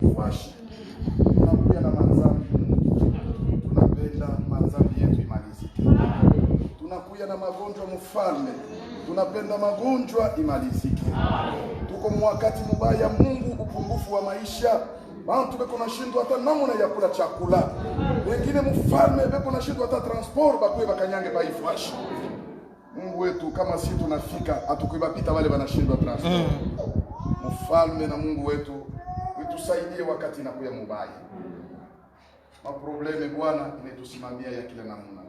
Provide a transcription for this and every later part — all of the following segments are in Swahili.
Washi. Tunakuja na manzambi. Tunapenda manzambi yetu imalizike. Tunakuja na magonjwa mfalme. Tunapenda magonjwa imalizike. Tuko mwakati mbaya Mungu, upungufu wa maisha. Bantu beko nashindwa hata namna ya kula chakula. Wengine mfalme beko nashindwa hata transport bakwe bakanyange baifashi. Mungu wetu kama sisi tunafika atukibapita wale wanashindwa transport. Mfalme na Mungu wetu utusaidie wakati inakuya mubaya. Maprobleme Bwana inetusimamia ya kila namna.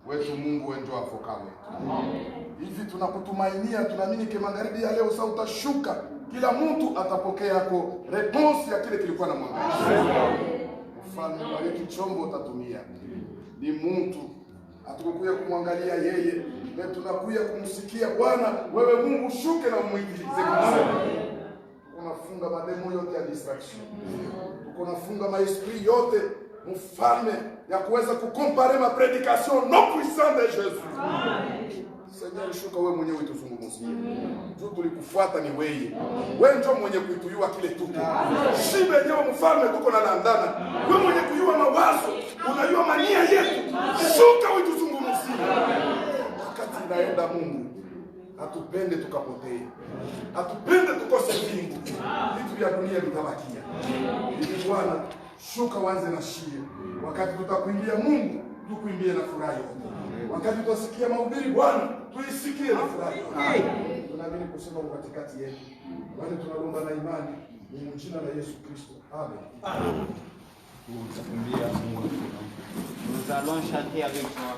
Wetu Mungu wenjo avoka wetu. Hivi tunakutumainia, tunaamini ke magharibi ya leo sasa utashuka. Kila mtu atapokea yako response ya kile kilikuwa na mwanadamu. Mfalme bariki chombo utatumia. Ni mtu hatukukuja kumwangalia yeye, na tunakuja kumsikia Bwana. Wewe Mungu shuke na muingilize kabisa. Unafunga mademo yote ya distraction. Unafunga maesprit yote mfalme ya kuweza kukompare ma prédication non puissante de Jésus. Seigneur shuka wewe mwenyewe utuzungumzie. Ndio tulikufuata ni wewe. Wewe ndio mwenye kuituyua kile tuko. Shibe ndio mfalme tuko na landana. Wewe mwenye kujua mawazo, unajua mania yetu. Shuka wewe utuzungumzie. Wakati inaenda Mungu atupende tukapotee. Atupende tukose mbingu. Vitu vya dunia vitabakia. Ili Bwana shuka wanze na shie. Wakati tutakuimbia Mungu, tukuimbie na furaha yote. Wakati tutasikia mahubiri Bwana, tuisikie na furaha yote. Tunaamini kusema katikati yetu. Bwana tunalomba na imani ni jina la Yesu Kristo. Amen. Amen. Nous allons chanter avec toi.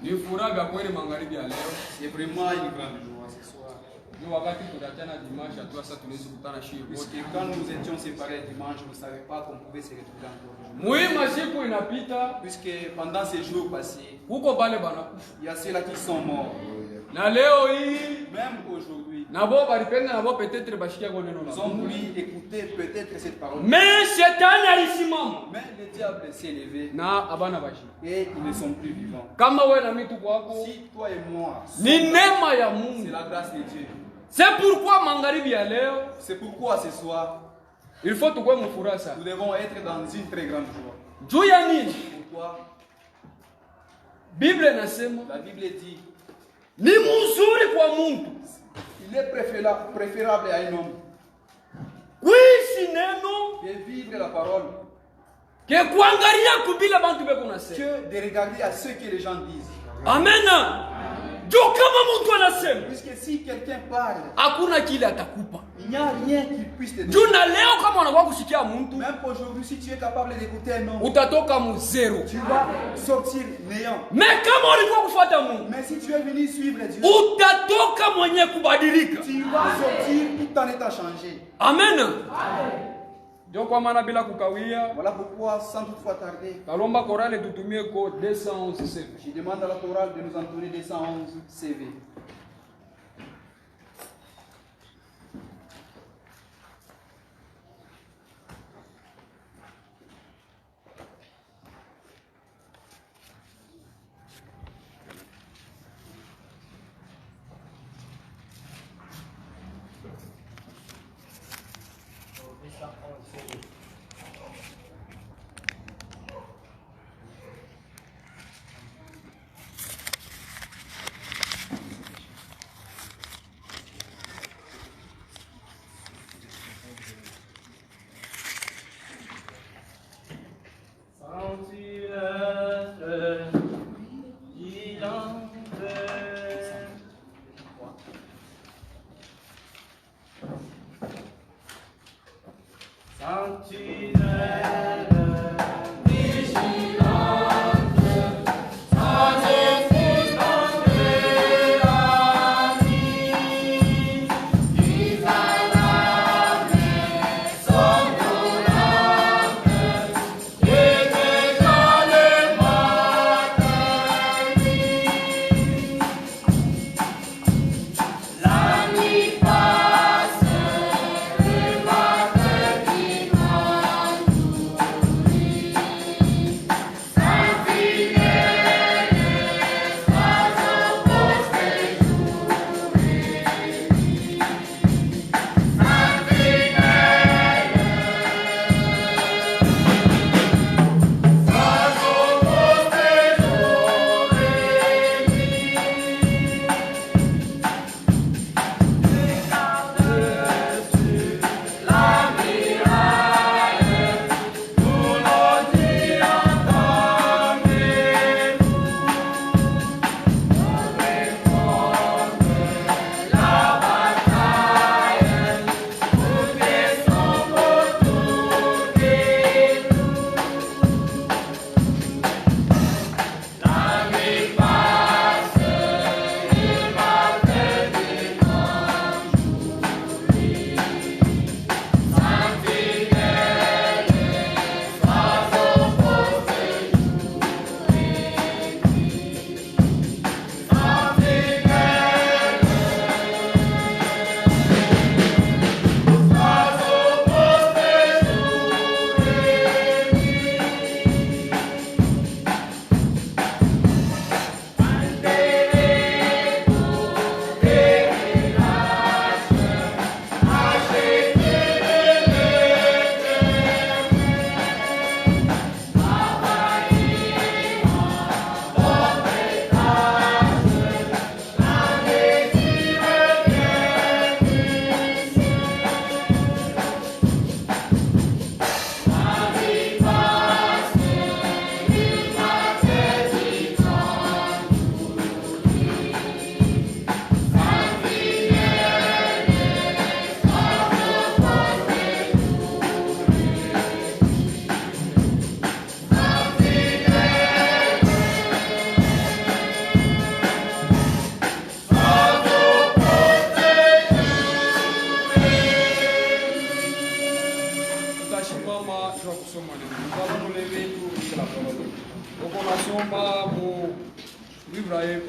Ni furaha vya kweli magharibi ya leo. C'est vraiment une grande joie ce soir. Ni wakati tutatana dimanche tu sasa tunaweza kukutana shii wote. Puisque quand nous étions séparés dimanche, on ne savait pas qu'on pouvait se retrouver encore. Muhimu siku inapita. Puisque pendant ces jours passés, Huko bale banakufa. il y a ceux-là qui sont morts. Na leo hii Même aujourd'hui, nabo balipenda nabo peut-être bashikia kwa neno la ils ont Mungu. voulu écouter peut-être cette parole. Mais shetani alisimama Mais le diable s'est levé na abana bashi. et ils ne sont plus vivants. Kama wewe na mimi tuko hapo, Si toi et moi, ni neema ya c'est Mungu. la grâce de Dieu. C'est pourquoi magharibi ya leo C'est pourquoi ce soir, il faut tukue mfuraha sana. nous devons être dans une très grande joie. Juu ya nini? Pourquoi? Biblia inasema La Bible dit, ni mzuri kwa Mungu il est préférable à un homme kuishi neno de vivre la parole ke kuangalia kubila bantu beko nasema. que de regarder à ce que les gens disent. Amen. Juu kama mtu anasema Puisque si quelqu'un parle, hakuna kile atakupa. il n'y a rien qui puisse te Juu donner. na leo kama unakuwa kusikia mtu Même aujourd'hui, si tu es capable d'écouter un homme, utatoka muzero. tu vas sortir néant. Mais kama ulikuwa kufuata Mungu Mais si tu es venu suivre Dieu, utatoka mwenye kubadilika. tu vas sortir tout en étant changé. Amen. Ndio kwa maana bila kukawia, Voilà pourquoi, sans toutefois tarder, kalomba korale tutumie ko 211 CV. je demande à la chorale de nous entourner des 111 CV.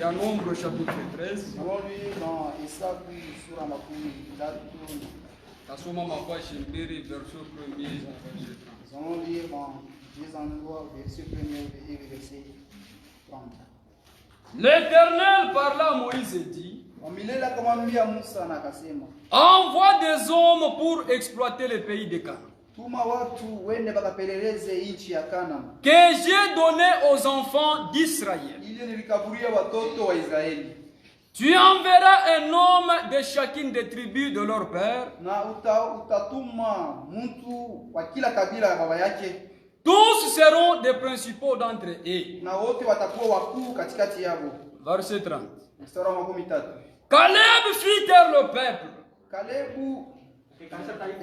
ya Nombre chapitre 13. Tuone dans Hesabu sura makumi tatu. Tasoma mapashi mbili verset 1er na verset 30. Nous allons lire dans 10 endroits, verset 1er et verset 30. L'Éternel parla à Moïse et dit, Wamilela akamwambia Musa na akasema, envoie des hommes pour exploiter le pays de Canaan, tuma watu wende bakapeleleze nchi ya Kanaan, que j'ai donné aux enfants d'Israël. ili nilikaburia watoto wa Israeli. Tu enverras un homme de chacune des tribus de leur père. Na utatuma mtu wa kila kabila ya baba yake, Tous seront des principaux d'entre eux. na wote watakuwa wakuu katikati yao. Verset 30. Mstari wa makumi tatu. Caleb fit taire le peuple Kalebu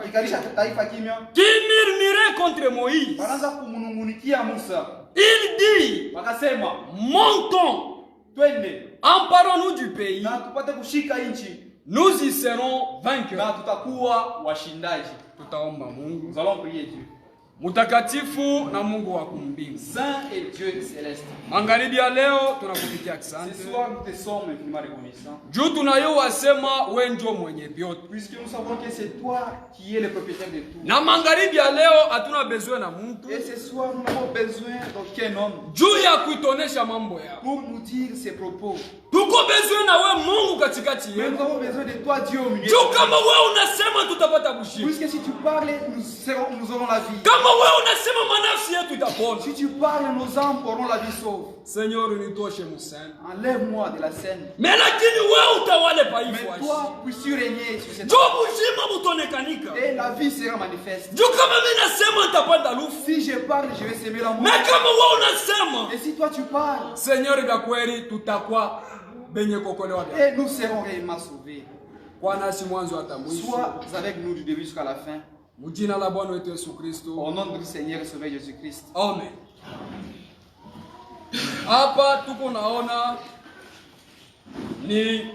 ikalisha taifa kimya, qui murmurait contre Moïse. wanaanza kumunungunikia Musa, Il dit, wakasema montons, twende emparons-nous du pays, na tupate kushika nchi nous y serons vainqueurs. na tutakuwa washindaji. Tutaomba Mungu Nous allons prier Dieu. mtakatifu na Mungu wa kumbingu. Saint et Dieu céleste. Magharibi ya leo tunakupitia Ce asante. soir, nous te sommes infiniment reconnaissants. Juu tunayua sema wewe ndio mwenye vyote. Puisque nous savons que c'est toi qui es le propriétaire de tout. Na magharibi ya leo hatuna besoin na mtu Et ce soir, nous n'avons besoin d'aucun homme juu ya kuitonesha mambo yao. pour nous dire ses propos. Tuko besoin na wewe Mungu katikati Mais nous yetu. avons besoin de toi, Dieu, au milieu. Juu kama wewe unasema tutapata kushinda. Puisque si tu parles, nous aurons la vie. Kama wewe unasema manafsi yetu itapona. Si tu parles, nos âmes auront la vie sauve. Seigneur, nitoshe musana. Enlève-moi de la scène. Mais lakini wewe utawale paifu Mais washi. toi, puisses-tu régner sur cette Juu buzima butonekanika. et la vie sera manifeste. Juu kama mimi nasema nitapanda lufu. Si je parle, je vais s'aimer l'amour. Mais kama wewe unasema Et si toi tu parles, Seigneur, vya kweli tutakuwa benye kokolewa vya. et nous serons réellement sauvés. Kwa nasi mwanzo hata mwisho. Sois avec nous du début jusqu'à la fin. Mujina la Bwana wetu Yesu Kristo. Au nom du Seigneur et Sauveur Jésus-Christ. Amen. Hapa tuko naona ni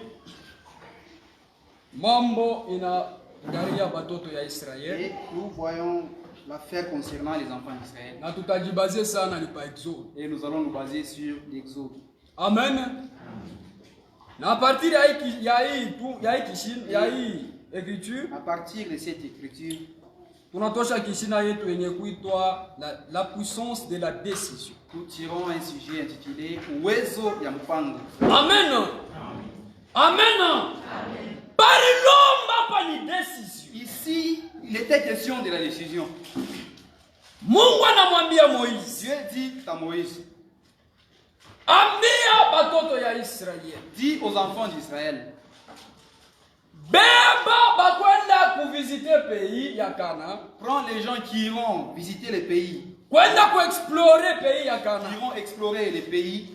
mambo inaangalia batoto ya Israeli Et nous voyons l'affaire concernant les enfants d'Israël. na tutajibazie sana ni pa Exode. Et nous allons nous baser sur l'Exode. Amen. Na a partir ya hii écriture À partir de cette écriture, tunatosha kishina yetu yenye kuitwa la puissance de la décision. nous tirons un sujet intitulé Uwezo ya mpango. Amen. Amen. Barilomba hapa ni décision. Ici, il était question de la décision. Mungu anamwambia Moïse, Dieu dit à Moïse, ambia batoto ya Israeli, dis aux enfants d'Israël, beba bakwenda kuvisite pays ya Kana, prends les gens qui iront visiter les pays, kwenda kuexplore pays ya qui Kana. iront explorer les pays,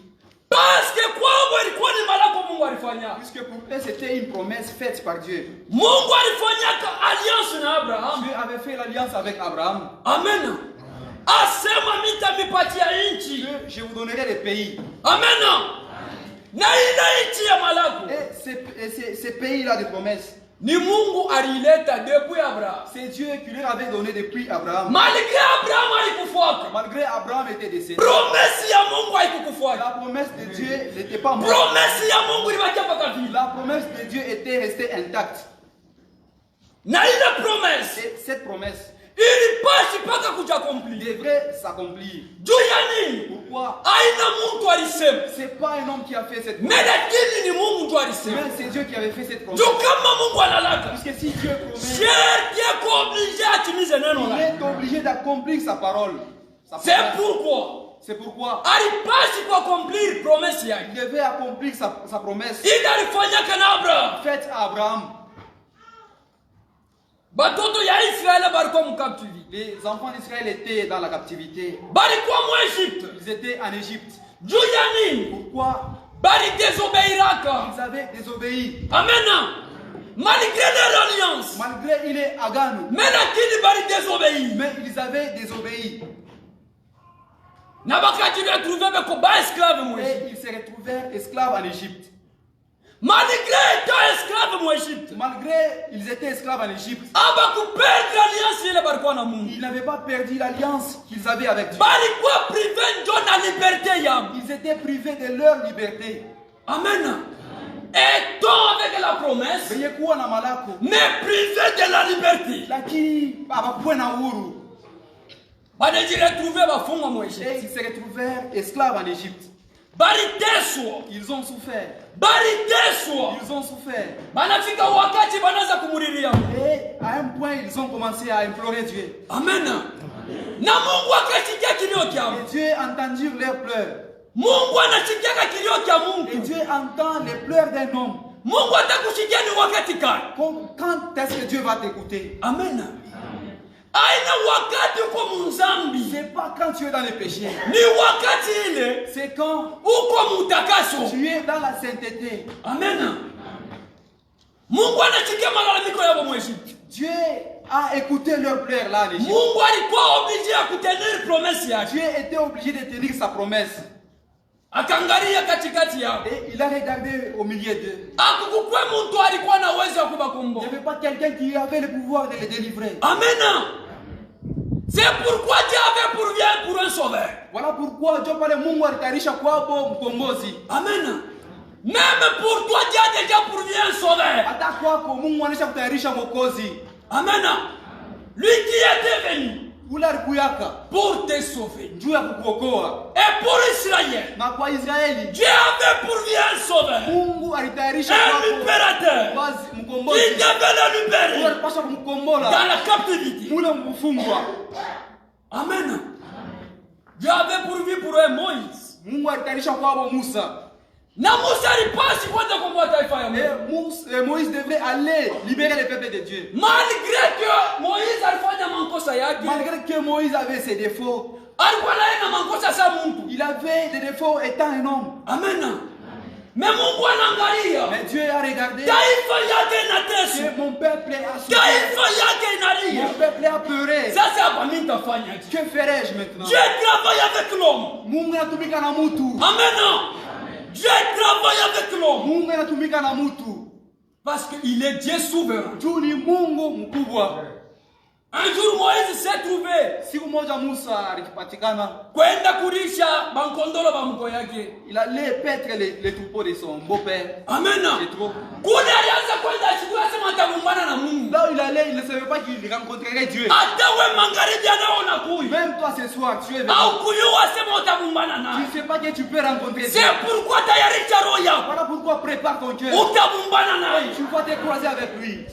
Parce que kwao ilikuwa ni malako Mungu alifanya. puisque pour eux c'était une promesse faite par Dieu. Mungu alifanya alliance na Abraham. Dieu avait fait l'alliance avec Abraham. Amen. Asema mitamipatia nchi. Dieu, je vous donnerai les pays. Amen. Na ina nchi ya malako. Et ces pays-là de promesses, Ni Mungu alileta depuis Abraham. c'est Dieu qui leur avait donné depuis Abraham. Malgré Abraham alikufuata. Malgré Abraham était décédé. Promesse ya Mungu haikukufuata. La promesse de Dieu n'était pas morte. Promesse ya Mungu ilibakia mpaka vile. La promesse de Dieu était restée intacte. Na ile promesse Et cette promesse ilipasi mpaka kuja accomplir. devrait s'accomplir. Juu ya nini? Pourquoi? Aina mtu alisema. C'est pas un homme qui a fait cette promesse. Mais lakini ni Mungu tu alisema. Mais c'est Dieu qui avait fait cette promesse. Juu kama Mungu analaka. Puisque si Dieu promet, Sherti yako obligé atimize neno il lake. est obligé d'accomplir sa parole. Sa C'est promesse. pourquoi C'est pourquoi alipasi kuaccomplir promesse yake. il devait accomplir sa promesse Ile alifanyaka na Abraham. faite à Abraham. Batoto ya Israeli balikuwa mkaptivité. Les enfants d'Israël étaient dans la captivité. Balikuwa mu Egypte. Ils étaient en Égypte. Juu ya nini? Pourquoi? Bali désobéiraka. Ils avaient désobéi. Amen. Malgré leur alliance. Malgré il est Agan, Mais lakini bali désobéir. mais ils avaient désobéi. Na bakati retrouver beko ba esclave mu Et Egypte. ils se retrouvèrent esclaves en Égypte. Malgré étant esclave mu Egypte. Malgré ils étaient esclaves en Égypte, Abakuperdre alliance ile balikuwa na Mungu. ils n'avaient pas perdu l'alliance qu'ils avaient avec Dieu. Balikuwa privé njo na liberté yabo. Ils étaient privés de leur liberté. Amen. Étant avec la promesse, Venye kuwa na malako. mais privé de la liberté. Lakini hawakuwa na uhuru. Banajiretrouver bafungwa mu Et Egypte. ils se retrouvèrent esclaves en Égypte. Baliteswa. Ils ont souffert. Baliteswa. Ils ont souffert. Banafika wakati banaanza kumuriria. Et à un point, ils ont commencé à implorer Dieu. Amen. Na Mungu akasikia kilio kyao. Et Dieu entendit leurs pleurs. Mungu anasikia kilio kya Et Mungu. Dieu entend les pleurs d'un homme. Mungu atakusikia ni wakati gani? Quand est-ce que Dieu va t'écouter? Amen. Aina wakati uko mzambi. C'est pas quand tu es dans le péché. Ni wakati ile C'est quand uko mutakaso. tu es dans la sainteté. Amen. Mungu anasikia malalamiko yao mu Egypte. Dieu a écouté leurs pleurs là en Égypte. Mungu alikuwa obligé à kutenir promesse yake. Dieu était obligé de tenir sa promesse. Akaangalia katikati yao. Et il a regardé au milieu d'eux. Akukukwe mtu alikuwa na uwezo wa Il n'y kubakomboa. avait pas quelqu'un qui avait le pouvoir de les délivrer. Amen. C'est pourquoi Dieu avait pourvu pour un sauveur. Voilà pourquoi Dieu parlait Mungu alitayarisha kwabo mkombozi. Amen. Même pour toi, Dieu a déjà pourvu un sauveur. Hata kwako Mungu anaisha kutayarisha mwokozi. Amen. Lui qui était venu Ule alikuyaka pour te sauver. juu ya kukuokoa. Et pour Israël, Na kwa Israeli Dieu avait pourvu un sauveur. Mungu alitayarisha Un kwako libérateur wazi qui mkombozi. devait le Mungu libérer alipasha dans kumkombola la captivité. mule mfungwa. Amen. Dieu avait pourvu pour un Moïse. Mungu alitayarisha kwabo Musa. Na Musa alipasi kwenda komboa taifa ya Mungu. Et Moïse devait aller libérer le peuple de Dieu. Malgré que Moïse alifanya makosa yake, Malgré que Moïse avait ses défauts, alikuwa naye na makosa sa mtu. il avait des défauts étant un homme. Amen. Mais Mungu anaangalia Mais Dieu a regardé taifa yake inateswa, que mon peuple a souffert. taifa yake Mon inalia. peuple a pleuré. Sasa hapa mimi nitafanya Que ferais-je maintenant? Dieu travaille avec l'homme. Mungu anatumika na mutu. Amen. Dieu travaille avec l'homme Mungu anatumika na mutu. parce qu'il est Dieu souverain. Juu ni Mungu mkubwa. Un jour Moïse s'est trouvé Siku moja Musa alipatikana. kwenda kulisha bankondolo ba mko yake. Il allait paître les troupeaux de son beau-père. Amen. Jethro. Kule alianza kwenda siku asema atakumbana na Mungu. Là où il allait, il ne savait pas qu'il rencontrerait Dieu. Hata we magharibi anaona kuyu. Même toi ce soir, tu es venu. Au kuyu asema utakumbana Tu naye. ne sais pas que tu peux rencontrer Dieu. C'est pourquoi tayarisha roho yako. Voilà pourquoi prépare ton cœur. Utakumbana naye. Tu vas te croiser avec lui.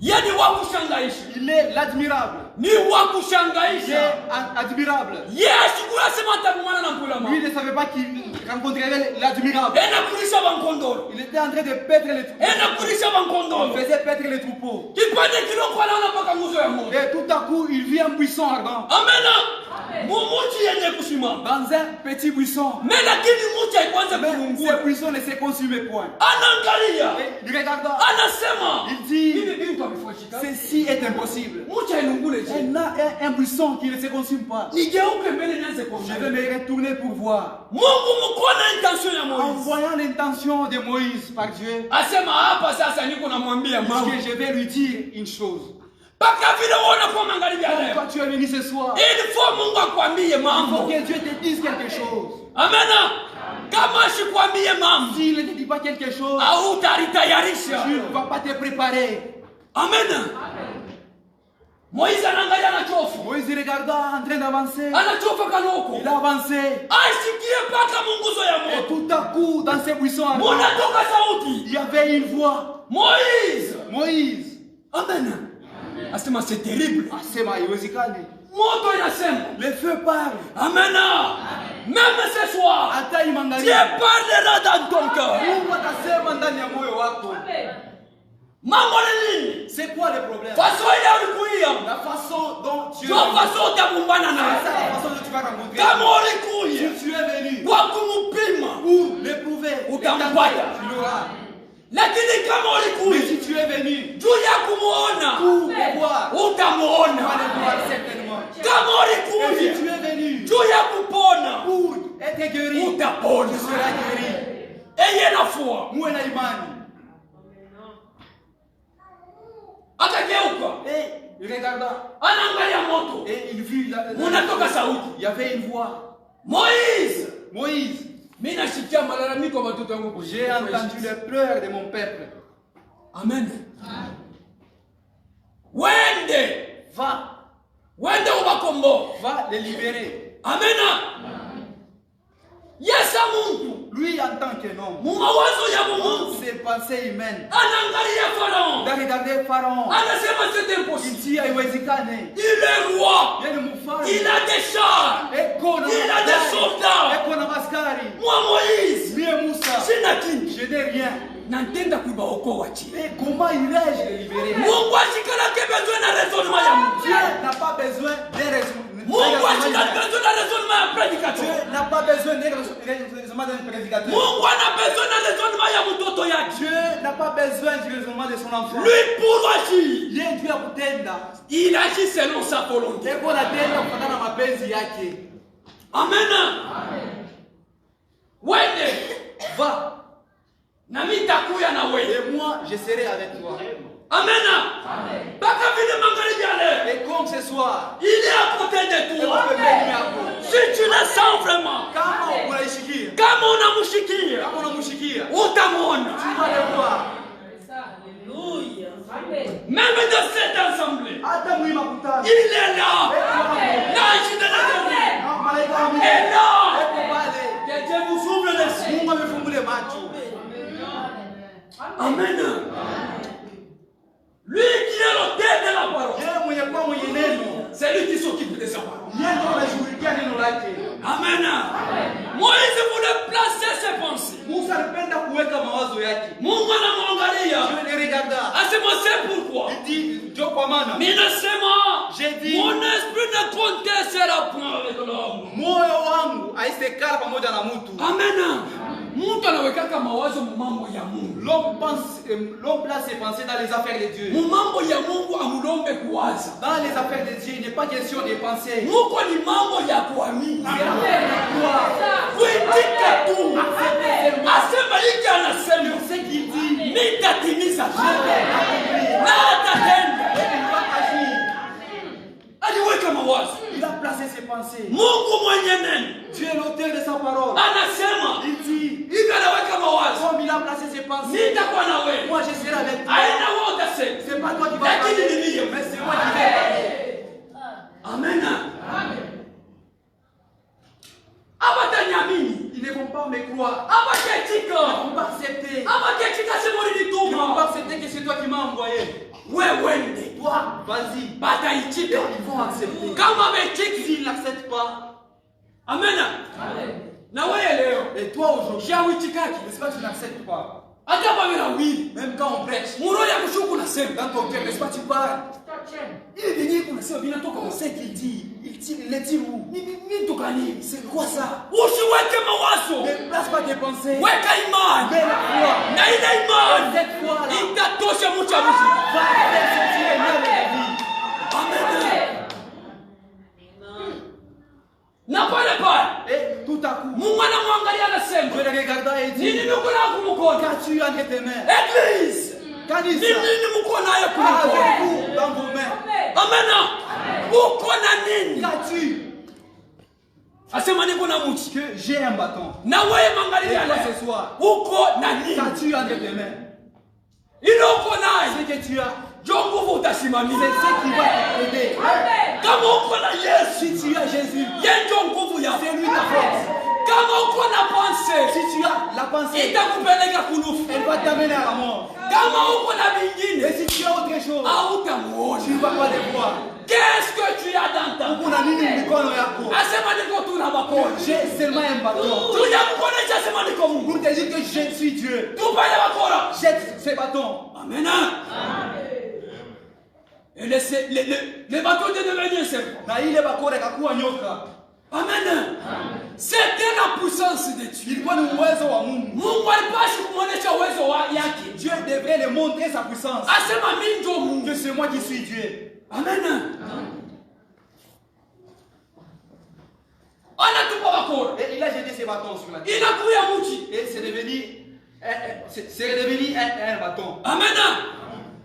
Yeye wa kushangaisha. Il est l'admirable. Ni wa Il kushangaisha. est admirable. Yeye ashikura asema atakumbana na mpula Lui mama. ne savait pas qu'il rencontrerait l'admirable. Ena kulisha bankondolo. Il était en train de paître les troupeaux. Ena kulisha Il bankondolo. faisait paître les troupeaux. Kipande kiloko anaona mpaka nguzo ya moto. Et tout à coup, il vit un buisson ardent. Amen. Mumuchi yenye kusimama. Dans un petit buisson. Mais lakini muchi haikuanza Mais kulungua. ce buisson ne se consume point. Anaangalia. Et il regarda. Anasema. Il dit, Hivi vitu havifuatiki. ceci est impossible. Muchi hailungule je. Un buisson qui ne se consume pas. Nigeuke mbele nianze Je vais kuangalia. me retourner pour voir. Mungu mkona intention ya En Moïse. voyant l'intention de Moïse par Dieu, Asema hapa sasa niko namwambia parce mama. que je vais lui dire une chose. Paka vile uona kwa magharibi ya Quand leo. toi tu es venu ce soir, Il faut Mungu akwambie il faut mambo. que Dieu te dise quelque chose. Amen. Kama asikwambie mambo, S'il ne te dit pas quelque chose, hautalitayarisha. tu ne vas pas te préparer. Amen. Moïse anaangalia anachofu. Moïse regarda en train d'avancer. Anachofa kanoko. Il a avancé. Ashikie paka munguzo ya Et moto. tout à coup, dans ces buissons, Munatoka sauti. il y avait une voix. Moïse. Moïse, Amen. Asema c'est terrible. asema haiwezekani. Moto inasema. Le feu parle. Amen. Même ce soir, Hata Dieu imangalia. parlera dans ton cœur. Mungu atasema ndani ya moyo wako. Mambo ni nini? C'est quoi le problème? Faso ile ulikuia. La façon dont tu es Ndio venu. faso utakumbana C'est naye. la façon dont tu vas rencontrer. Kama ulikuia Si tu es venu kwa kumupima, pour l'éprouver, Utampata. tu l'auras. lakini kama Mais ulikuia si tu es venu juu ya kumuona, pour le voir, tu vas utamuona. le voir certainement. Kama Et si ulikuia tu es venu juu ya kupona, pour être guéri, utapona. tu seras guéri. Eye nafua Muwe na imani. akageuka, Et il regarda. anaangalia moto, Et il vit unatoka sauti. il y avait une voix. Moïse, Moïse, Mimi nasikia malalamiko ya watoto wangu kwa J'ai entendu les pleurs de mon peuple. Amen. Wende. Va. Wende ubakombo. Va les libérer. Amen. Yesa Mungu. Lui en tant que homme. Mumawazo ya Mungu. Ses pensées humaines. Anaangalia Pharaon. Il a regardé Pharaon. Anasema c'est Il impossible. dit à Iwezikane. Il est roi. Yeye ni mfalme. Il a des chars. Il a des soldats. Eko na maskari. Moi Moïse. Mie Moussa. Sina kintu. Je n'ai rien. Nantenda kuibaokoa chini. Et comment irais-je les libérer? Mungu ashikalake besoin na raisonnement ya Mungu. Dieu n'a pas besoin d'un raisonnement. Mungu ashikalake besoin na raisonnement ya prédicateur. Dieu n'a pas besoin d'un raisonnement d'un prédicateur. Mungu ana besoin na raisonnement ya mtoto yake. Dieu n'a pas besoin du raisonnement de son enfant. Lui pour agir, Yeye ndiye kutenda. il agit selon sa volonté. Eko anatenda kufuatana na mapenzi yake. Amen. Wende Va. na mimi nitakuya na wewe. Et moi, je serai avec toi. Amen. Baka vile magharibi ya leo. Et comme ce soir, Il est à côté de toi. Si tu le sens vraiment, kama unaishikia, kama unamshikia, kama unamshikia, utamwona. tu vas le voir. Même dans cette assemblée, Hata mwima kutana. il est là. L'ange de l'éternel Na malaika wa Mungu. est là. Eko pale. Que Dieu vous ouvre les yeux. Mungu amefungule macho. Amen. Lui qui est l'auteur de la parole, Yeye mwenye kwa mwenye neno. c'est lui qui s'occupe de sa parole. Yeye ndiye anashughulikia neno lake. Amen. Moïse voulait placer ses pensées. Musa alipenda kuweka mawazo yake. Mungu anamwangalia. Dieu le regarda. Asema c'est pourquoi. Il dit, ndio kwa maana Mais nasema, j'ai dit, mon esprit ne contestera point avec l'homme. moyo wangu haisekala pamoja na mtu. Amen. Mtu anawekaka mawazo mu mambo ya Mungu. L'homme place ses pensées dans les affaires de Dieu. Mu mambo ya Mungu amulombe kuwaza. Dans les affaires de Dieu, il n'est pas question de penser. Muko ni mambo ya kuamini. C'est l'affaire de toi. Kuitika tu. Asema hiki anasema. Ce qu'il dit, Nitatimiza. accompli. Na atatenda. Il va agir. Aliweka mawazo. Il a placé ses pensées. Mungu mwenye neno Dieu est l'auteur de sa parole. anasema Il dit, hivi, anaweka mawazo. comme il a placé ses pensées, Nitakuwa na wewe. moi je serai avec toi. Aina wewe utasema. C'est pas toi qui vas Lakini parler, ni mimi. mais c'est moi qui vais parler. Amen. Abatanyamini. Ils ne vont pas me croire. Ils Abaketika. ne vont pas accepter. Abaketika sema Ils ne vont nilituma. pas accepter que c'est toi qui m'as envoyé. Wewende. Toi, vas-y. Et Bataitika. ils vont accepter. Kama ametika. S'ils n'acceptent pas, Amen. Na wewe leo. et toi aujourd'hui, Shawitikaki. n'est-ce pas que tu n'acceptes pas? Hata kwa bila wili. Même quand on prêche, Muro ya kushuku nasema. dans ton cœur, n'est-ce pas tu parles? Ile vyenye kunasema vinatoka On kwa sait qu'il dit, il le dit où? nini tukani. C'est quoi ça? Usiweke mawazo. Ne place pas tes pensées. Weka imani. Mets la foi. Na ile imani Cette foi-là itatosha mtu mzima. va faire sortir les nerfs de la vie. Amen. Na pale pale Et tout à coup, Mungu anamwangalia anasema, je le regardais et nini dit, niko na kumkono? qu'as-tu entre tes mains? Église. Kanisa, Nini mko nayo kumkono? avez-vous dans vos mains? Amen. Uko na nini? Qu'as-tu? Asema niko na mti. Que j'ai un bâton. Na wewe Et mangalia toi leo. ce soir, Uko na nini? qu'as-tu entre tes mains? Ile uko nayo. Ce que tu as, Jo nguvu utasimamia. c'est ce qui va t'aider. Kama uko na Yesu, Si tu as Jésus, yeye ndio nguvu yako. c'est lui ta force. Kama uko na pensée, Si tu as la pensée, itakupeleka kunufu. elle va t'amener à la mort. Kama uko na Et vingine, si tu as autre chose, hautamuona. tu ne vas pas le voir. Qu'est-ce que tu as dans ta main? Kuna nini mikono yako? Asema niko tu na bakoni. J'ai seulement un bâton. Tuja kukonesha asema niko Mungu. Pour te dire que je suis Dieu. Tupale bakora. Jette ce bâton. Amen. Et les bateaux de devenir serpents. Na ile bakora ikakuwa nyoka. Amen. C'était la puissance de Dieu. Ilikuwa ni uwezo wa Mungu. Mungu alipashi kumwonesha uwezo yake. Dieu devrait le montrer sa puissance. Asema mimi ndio Mungu. Que c'est moi qui suis Dieu. Amen. Anatupa bakora. Et il a jeté ses bâtons sur la terre. Inakuya mti. Et c'est devenu un bâton. Amen.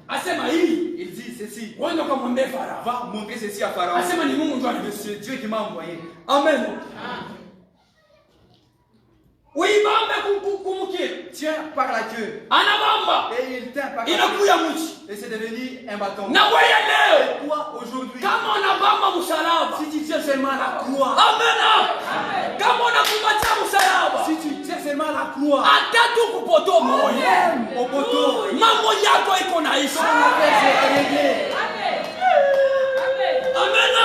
Asema hii. Il dit ceci. Wende ukamwambie Farao. Va montrer ceci à Pharaon. Asema ni Mungu ndio Que alivyo. c'est Dieu qui m'a envoyé. Amen. uibambe kumukira. Tiens par la queue. Anabamba. Et il tient par la Inakuya queue. mchi. Et c'est devenu un bâton. Na wewe leo. Et toi aujourd'hui, Kama unabamba msalaba. si tu tiens seulement la croix, Amen. Kama unakumbatia msalaba. si tu tiens seulement la croix, Hata tu kupoto moyo. au poteau, Mambo yako iko naisha. ton affaire sera réglée. Amen.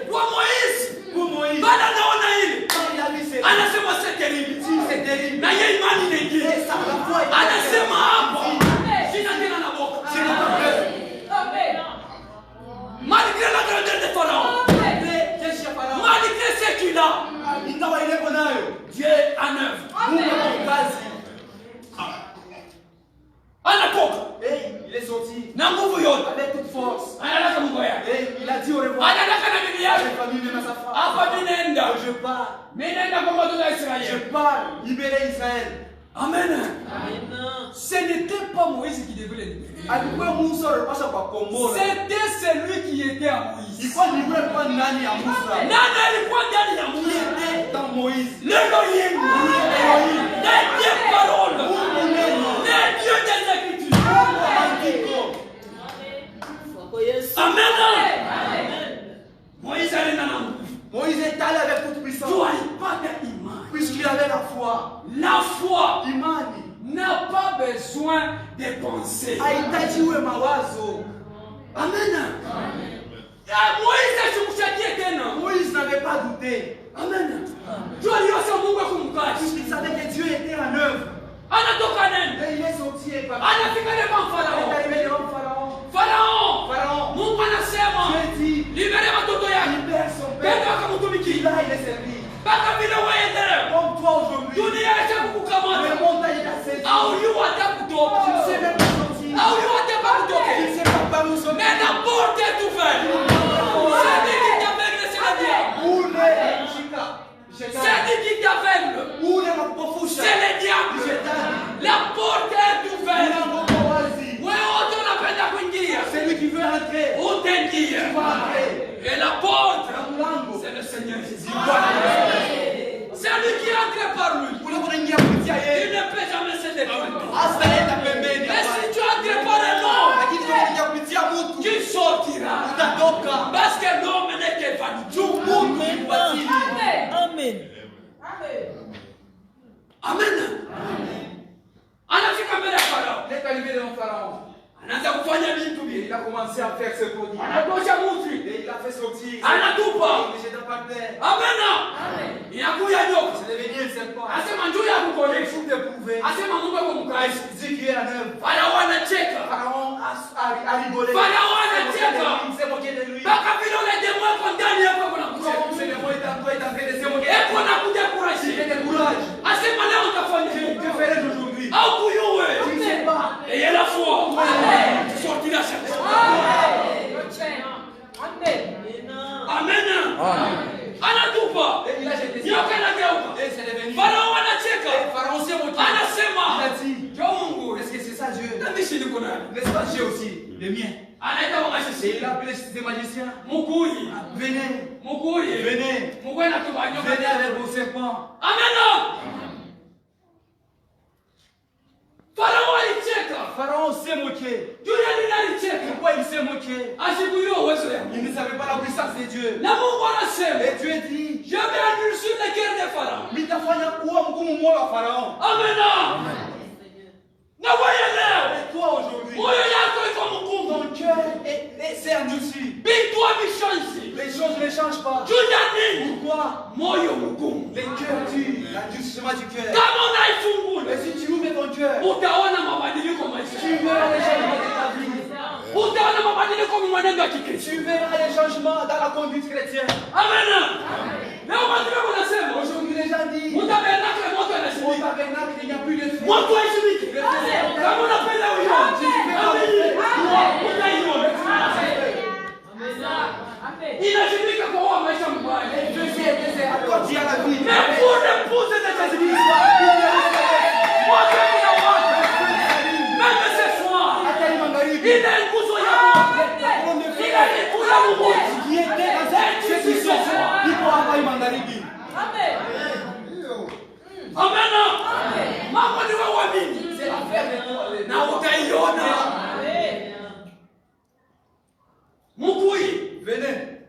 Kwa Moïse. Pour Moïse, Bana naona hili. quand il a vu ces Anasema c'est terrible. si c'est terrible, Na yeye imani nyingine. et ça la foi est Anasema hapo. Sina tena na boka. je n'ai pas peur. Malgré la grandeur de Pharaon. Jeshi ya Farao, Malgré ce qu'il a. ingawa ile nayo, Dieu en œuvre. Mungu ana kazi. Anatoka. Et il est sorti Na nguvu yote. avec toute force. Analaka Mungu yake. Et il a dit au revoir Analaka na bibi à yake. sa famille, même à sa femme. Hapa ninaenda. Je pars, Mimi naenda kwa watu wa je Israeli. pars libérer Israël. Amen. Ce n'était pas Moïse qui devait le libérer. Alikuwa Musa alipaswa kukomboa. C'était celui qui était à Moïse. Ilikuwa ni yule kwa ndani ya Musa. Nani alikuwa ndani ya Il Moïse? était dans Moïse. L'Elohim. Elohim. Les dieux paroles. Mungu neno. Les dieux des Écritures. Mungu maandiko. Amen. Moïse alienda na nguvu. Moïse est allé avec toute Tu puissance. alipata imani. Puisqu'il avait la foi. La foi Imani. n'a pas besoin de penser. Haitaji uwe mawazo. Amen. Moïse asikushakie tena. Moïse n'avait pas douté. Amen. Jua aliyosema Mungu akumkati. Puisqu'il savait que Dieu était en œuvre. Anatoka nene. Et il est sorti et parti. Anafika devant Il est Farao. arrivé devant Pharaon. Farao. Pharaon, Mungu anasema Dieu dit, libere watoto yake. libère son Penda père. akamtumikia. Là, il est servi. Mpaka vile wewe Comme toi aujourd'hui. dunia acha Le kukukamata. monde est assez. Au yu hata Tu ne kutoka. sais même pas sortir. Au yu hata pas Tu ne kutoka. sais pas par où sortir. Mais la porte est ouverte. C'est dit qui t'aveugle, c'est le diable. Où est Shika? C'est dit qui t'aveugle. Où est mon profoucha? C'est le diable. La porte est ouverte. Wewe wote unapenda kuingia. Celui qui veut entrer, Utaingia. va entrer. Et la porte, Mlango. c'est le Seigneur Jésus. Bwana. C'est lui qui entre par lui. Ule kuingia kupitia Il yeye. ne peut jamais se détourner. Hastaenda pembeni. Mais si tu entres par un homme, Lakini kama unaingia kupitia mtu, tu sortiras. utatoka. Parce que l'homme n'est que vanité. Juu Mungu ni batili. Amen. Anafika mbele ya Farao. Il est arrivé devant Pharaon. Anaanza kufanya vitu vile. Il a commencé à faire ses prodiges. Anatosha mtu. Et il a fait sortir. Anatupa. Il est jeté par terre. Amen. Inakuya nyoka. C'est devenu un serpent. Asema njoo ya kukonesha. Pour t'éprouver. Asema Mungu ako mkaisi. Il dit qu'il est en œuvre. Farao anacheka. Pharaon a rigolé. Pharaon anacheka. Il s'est moqué de lui. Mpaka vile ule demo yako ndani yako kuna kucheka. Comme ce démon est en toi, il est en train de se moquer. Eko nakuja Il kurashi. fait des courage. Asema leo utafanya Que nini? ferais-je aujourd'hui? Au kuyuwe. Tu ne sais pas. Ayez la foi. Tu sortiras chaque jour. Amen. Anatupa. Et il a jeté ça. Nyoka inageuka. Et c'est devenu. Farao Et anacheka. Pharaon s'est moqué. Anasema. Il a dit, Njoo Mungu. est-ce que c'est ça Dieu? Namishi niko nani? N'est-ce pas Dieu aussi? Le mien. Anaita Et wakashisi. il a appelé ses magiciens. Mukuyi. Venez. Mukuyi. Venez. Mukuyi natuba nyoka. Venez avec vos serpents. Amen. Farao alicheka. Pharaon s'est moqué. Juu ya nini alicheka? Pourquoi il s'est moqué? Ashikujua uwezo ya Mungu. Il ne savait pas la puissance de Dieu. Na Mungu anasema, Et Dieu dit, je vais endurcir le cœur de Farao. nitafanya kuwa mgumu moyo wa Pharaon. Amen. Na wewe leo, Et toi aujourd'hui, moyo yako iko mgumu. ton cœur s'est endurci. Vitu havishansi. Les choses ne changent pas. Juu ya nini? Pourquoi? Moyo mgumu. Les cœurs durs, l'endurcissement du cœur. Kama unaifungula, Et si tu ouvres ton cœur, utaona mabadiliko maisha. tu verras les changements de ta vie. Utaona mabadiliko mwenendo wa Kikristo. Tu verras les changements dans la conduite chrétienne. Amen. Leo watu wanasema, Aujourd'hui, les gens disent, utabernakle moto au anashiriki. tabernacle, il n'y a plus de feu. Moto haishiriki. Kama unapenda huyo, utaiona. Inashirika kwa wao maisha mbaya. Dieu s'est accordé à la vie. Mais pour l'épouser de Jésus, moi je vous l'envoie. Même ce soir, il est un cousin à moi. Il est un cousin à moi. Qui était dans cette situation, il peut avoir une mandarine. Amen. Mambo ni wewe uamini. C'est l'affaire de toi. Na utaiona. Mukui. Venez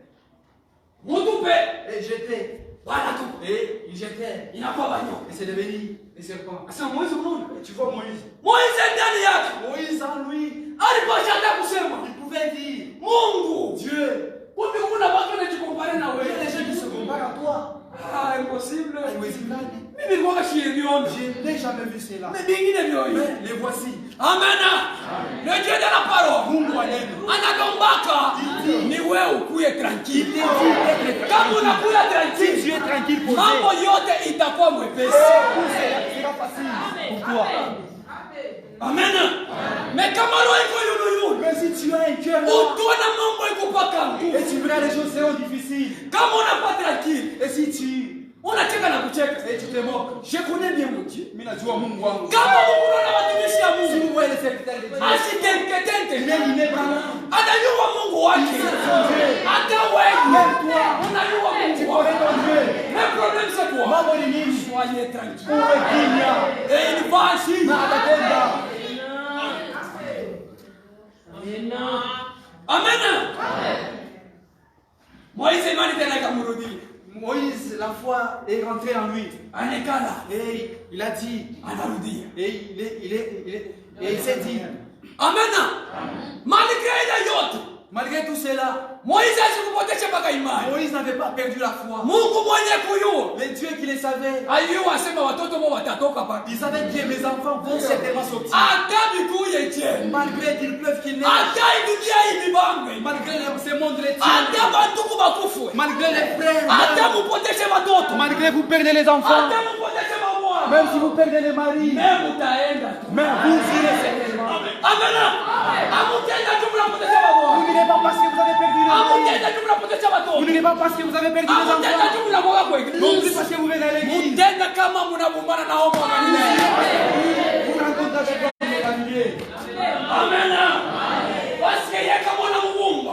Mutupe. et jetez. Bana tu. Et il jetait. Inakuwa banyo. Et c'est devenu des serpents. Sasa Moizi unaona? Et tu vois Moïse. Moizi ndani yake. Moïse en lui, Alipasha kusema il pouvait dire Mungu. Dieu. Kumbe kuna watu wanajikompare na Il y a wewe. des gens qui se comparent à toi. Ah, impossible. Haiwezekani. Mimi ngoja shieliona. Je n'ai jamais vu cela. Mais bingine vyo hivi. Mais les voici. Amen. Le Dieu de la parole. Mungu wa neno. Anagombaka ni wewe ukuye Il tranquille. te dit d'être Kama tranquille. unakuya Si tranquille, tu es tranquille, posé. mambo yote itakuwa mwepesi. Tout sera facile pour toi. Amen. Mais kama roho iko yulu Mais si tu as un cœur là, utaona mambo iko paka nguvu. et tu verras les choses seront difficiles. Kama unakuwa tranquille, Et si tu unacheka na kucheka. et tu te moques, Je connais bien mon Dieu. mimi najua Mungu wangu. Kama Mungu unaona watumishi ya Si Mungu, vous voyez les serviteurs de Dieu, asitengetente. il est inébranlable. Anajua Mungu wake. Hata wewe unajua Tu Mungu connais wake. ton Dieu. Le problème c'est quoi? Mambo ni nini? Soyez tranquille. Uwe kimya Et il va agir. na atatenda. Amen. Moïse imani tena ikamrudia. Moïse, la foi est rentrée en lui. Anekala Et il a dit, anarudia. et il s'est dit, Amen. Malgré ile yote, malgré tout cela, Moïse asikupotesha mpaka imani. Moïse n'avait pas perdu la foi. Mungu mwenye kuyua Le Dieu qui les savait, ayua asema watoto wao watatoka papa. il savait que mes enfants vont certainement sortir. Hata bikuye je. Malgré qu'il pleuve, qu'il neige, Hata idunia hii bambe. malgré ce monde les Hata tient, bantuku bakufwe. malgré les frères, Hata mupoteshe watoto. malgré vous perdez les enfants, Hata mupoteshe mabwana. même si vous perdez les maris, Même utaenda tu. mais vous irez certainement. Amen. Amutenda tu mnapotesha Vous mabwana. n'irez pas parce que vous avez perdu les maris. Amutenda tu mnapotesha Vous watoto. n'irez pas parce que vous avez perdu les Amutenda enfants. tu mnaboga kwa Non plus église. parce que vous venez à l'église. Mutenda kama mnabumbana na homo na nini. Vous rencontrez avec les familiers. Amen. Basi yeye kama unamubumba.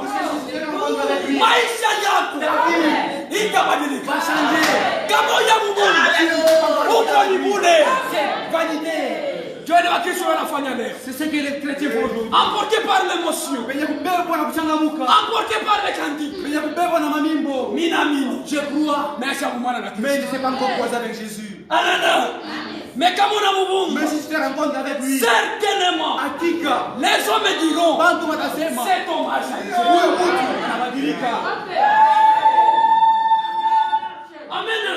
Maisha yako itabadilika. Kama unamubumba uko ni bure. Vanité. Dieu ni Wakristo wanafanya leo. C'est ce que les chrétiens font aujourd'hui. Emporté par l'émotion. Penye kubebwa na kuchangamuka. Emporté par les cantiques. Penye kubebwa na mamimbo. Minamini. Je crois. Mais ashakumana na Mais il ne s'est pas encore croisé avec Jésus. Amen. Mais kama unamubumba. Mais si tu te rencontres avec lui, Certainement. hakika Les hommes diront. bantu watasema C'est ton marché. huyu mtu anabadilika. Amen.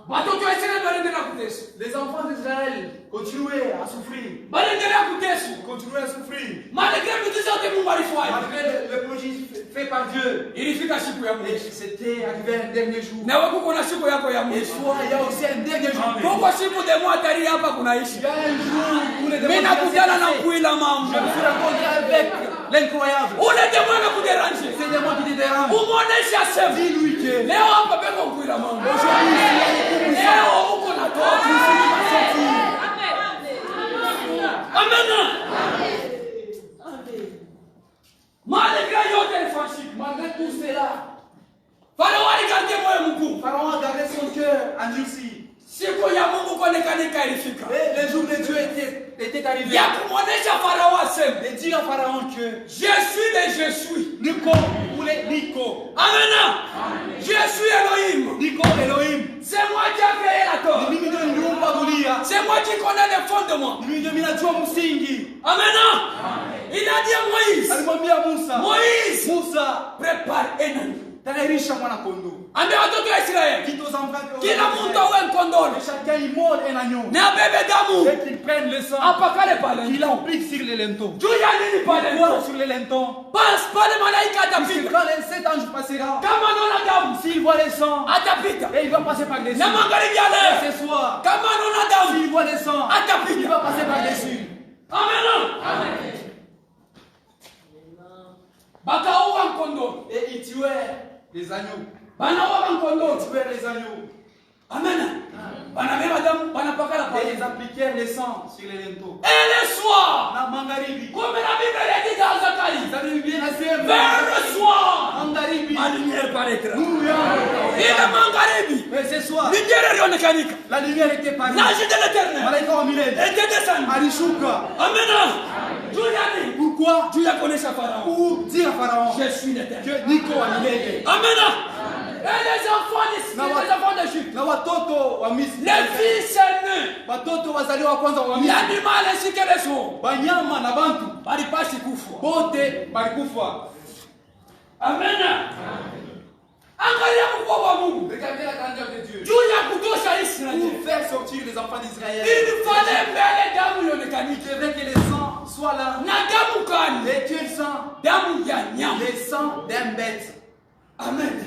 Watoto wa Israeli waliendelea kuteswa. Les enfants d'Israël continuaient à souffrir. Waliendelea kuteswa. Continuaient à souffrir. Malgré vitu zote Mungu alifanya. Malgré le projet fait par Dieu. Ilifika siku ya Et mwisho. c'était arrivé un dernier jour. Na wewe kuna siku yako ya Et mwisho. soit il y a aussi un dernier jour. Mungu siku demo atari hapa kunaishi. Il y a un jour où les Mimi démons nakutana na s'est kuila Je mambo. me suis rencontré avec l'incroyable. Ule demo anakuderanje. C'est des mots qui te dérangent. Umuonesha sema. Dis-lui que Leo hapa peko kuila mambo. aujourd'hui, Leo uko na toa. Amen. Malgré yote alifanya. malgré tout cela, Farao alikaribia moyo mkuu. Pharaon a gardé son cœur endurci. Siku ya Mungu kuonekanika ilifika. Et le jour de Dieu était arrivé. Ya kumwonesha Farao aseme, Et dire à Pharaon que je suis de je suis. Nico, ou les Nico, Amen. Je suis Elohim. Nico Elohim, C'est moi qui ai créé la terre. ni mimi ndio niliumba dunia, C'est moi qui connais les fondements. ni mimi ndio ninajua msingi. Amen. Il a dit à Moïse, Alimwambia Musa, Moïse, Musa, prépare un agneau. tayarisha mwana kondoo. Ambia watoto wa Israeli, Dites aux enfants que kila mtu awe mkondoni que chacun immole un agneau na abebe damu et qu'ils prennent le sang, apakale pale. qu'il applique sur les linteaux. Juu ya nini pale? Pourquoi sur les linteaux? Basi pale malaika Puisque atapita. quand les 7 anges passera, Kama anaona damu s'il voit le sang, atapita. et il va passer par-dessus. Na magharibi ya Et leo ce soir, kama anaona damu s'il voit le sang, il atapita. va passer par-dessus. Amen. Bakaua mkondoni. Et ils tuèrent les agneaux. Banaua mkondoni. Ils tuèrent les agneaux. Amen. Banabeba damu banapakala Et pale. ils appliquèrent le sang sur les linteaux. Et le soir, Na magharibi. kumbe na Biblia inasema Zakaria, Vous avez bien assez vers le soir, magharibi. magharibi. ma lumière paraîtra. Nuru yako. Ile magharibi. Mais ce soir, Lumière ilionekanika. la lumière était parue. L'ange de l'éternel Malaika wa milele était descendu. alishuka. Amen. Juu ya nini? Pourquoi? Juu ya kuonesha Farao. Pour dire à Pharaon Je suis l'éternel. que niko wa milele. Amen. Et les enfants d'Égypte, Na watoto wa Misri, les fils aînés, watoto wazaliwa wa kwanza wa Misri, l'animal ainsi que les hommes, banyama na bantu balipasi kufa. bote balikufa. Amen. Angalia mkubwa wa Mungu. Regardez la grandeur de Dieu. Juu ya kutosha Israeli. Pour faire sortir les enfants d'Israël, Il fallait mbele damu il ionekanika. devait que le sang soit là. Na damu kani? Et tu es le sang, Damu ya nyama. le sang d'un bête. Amen.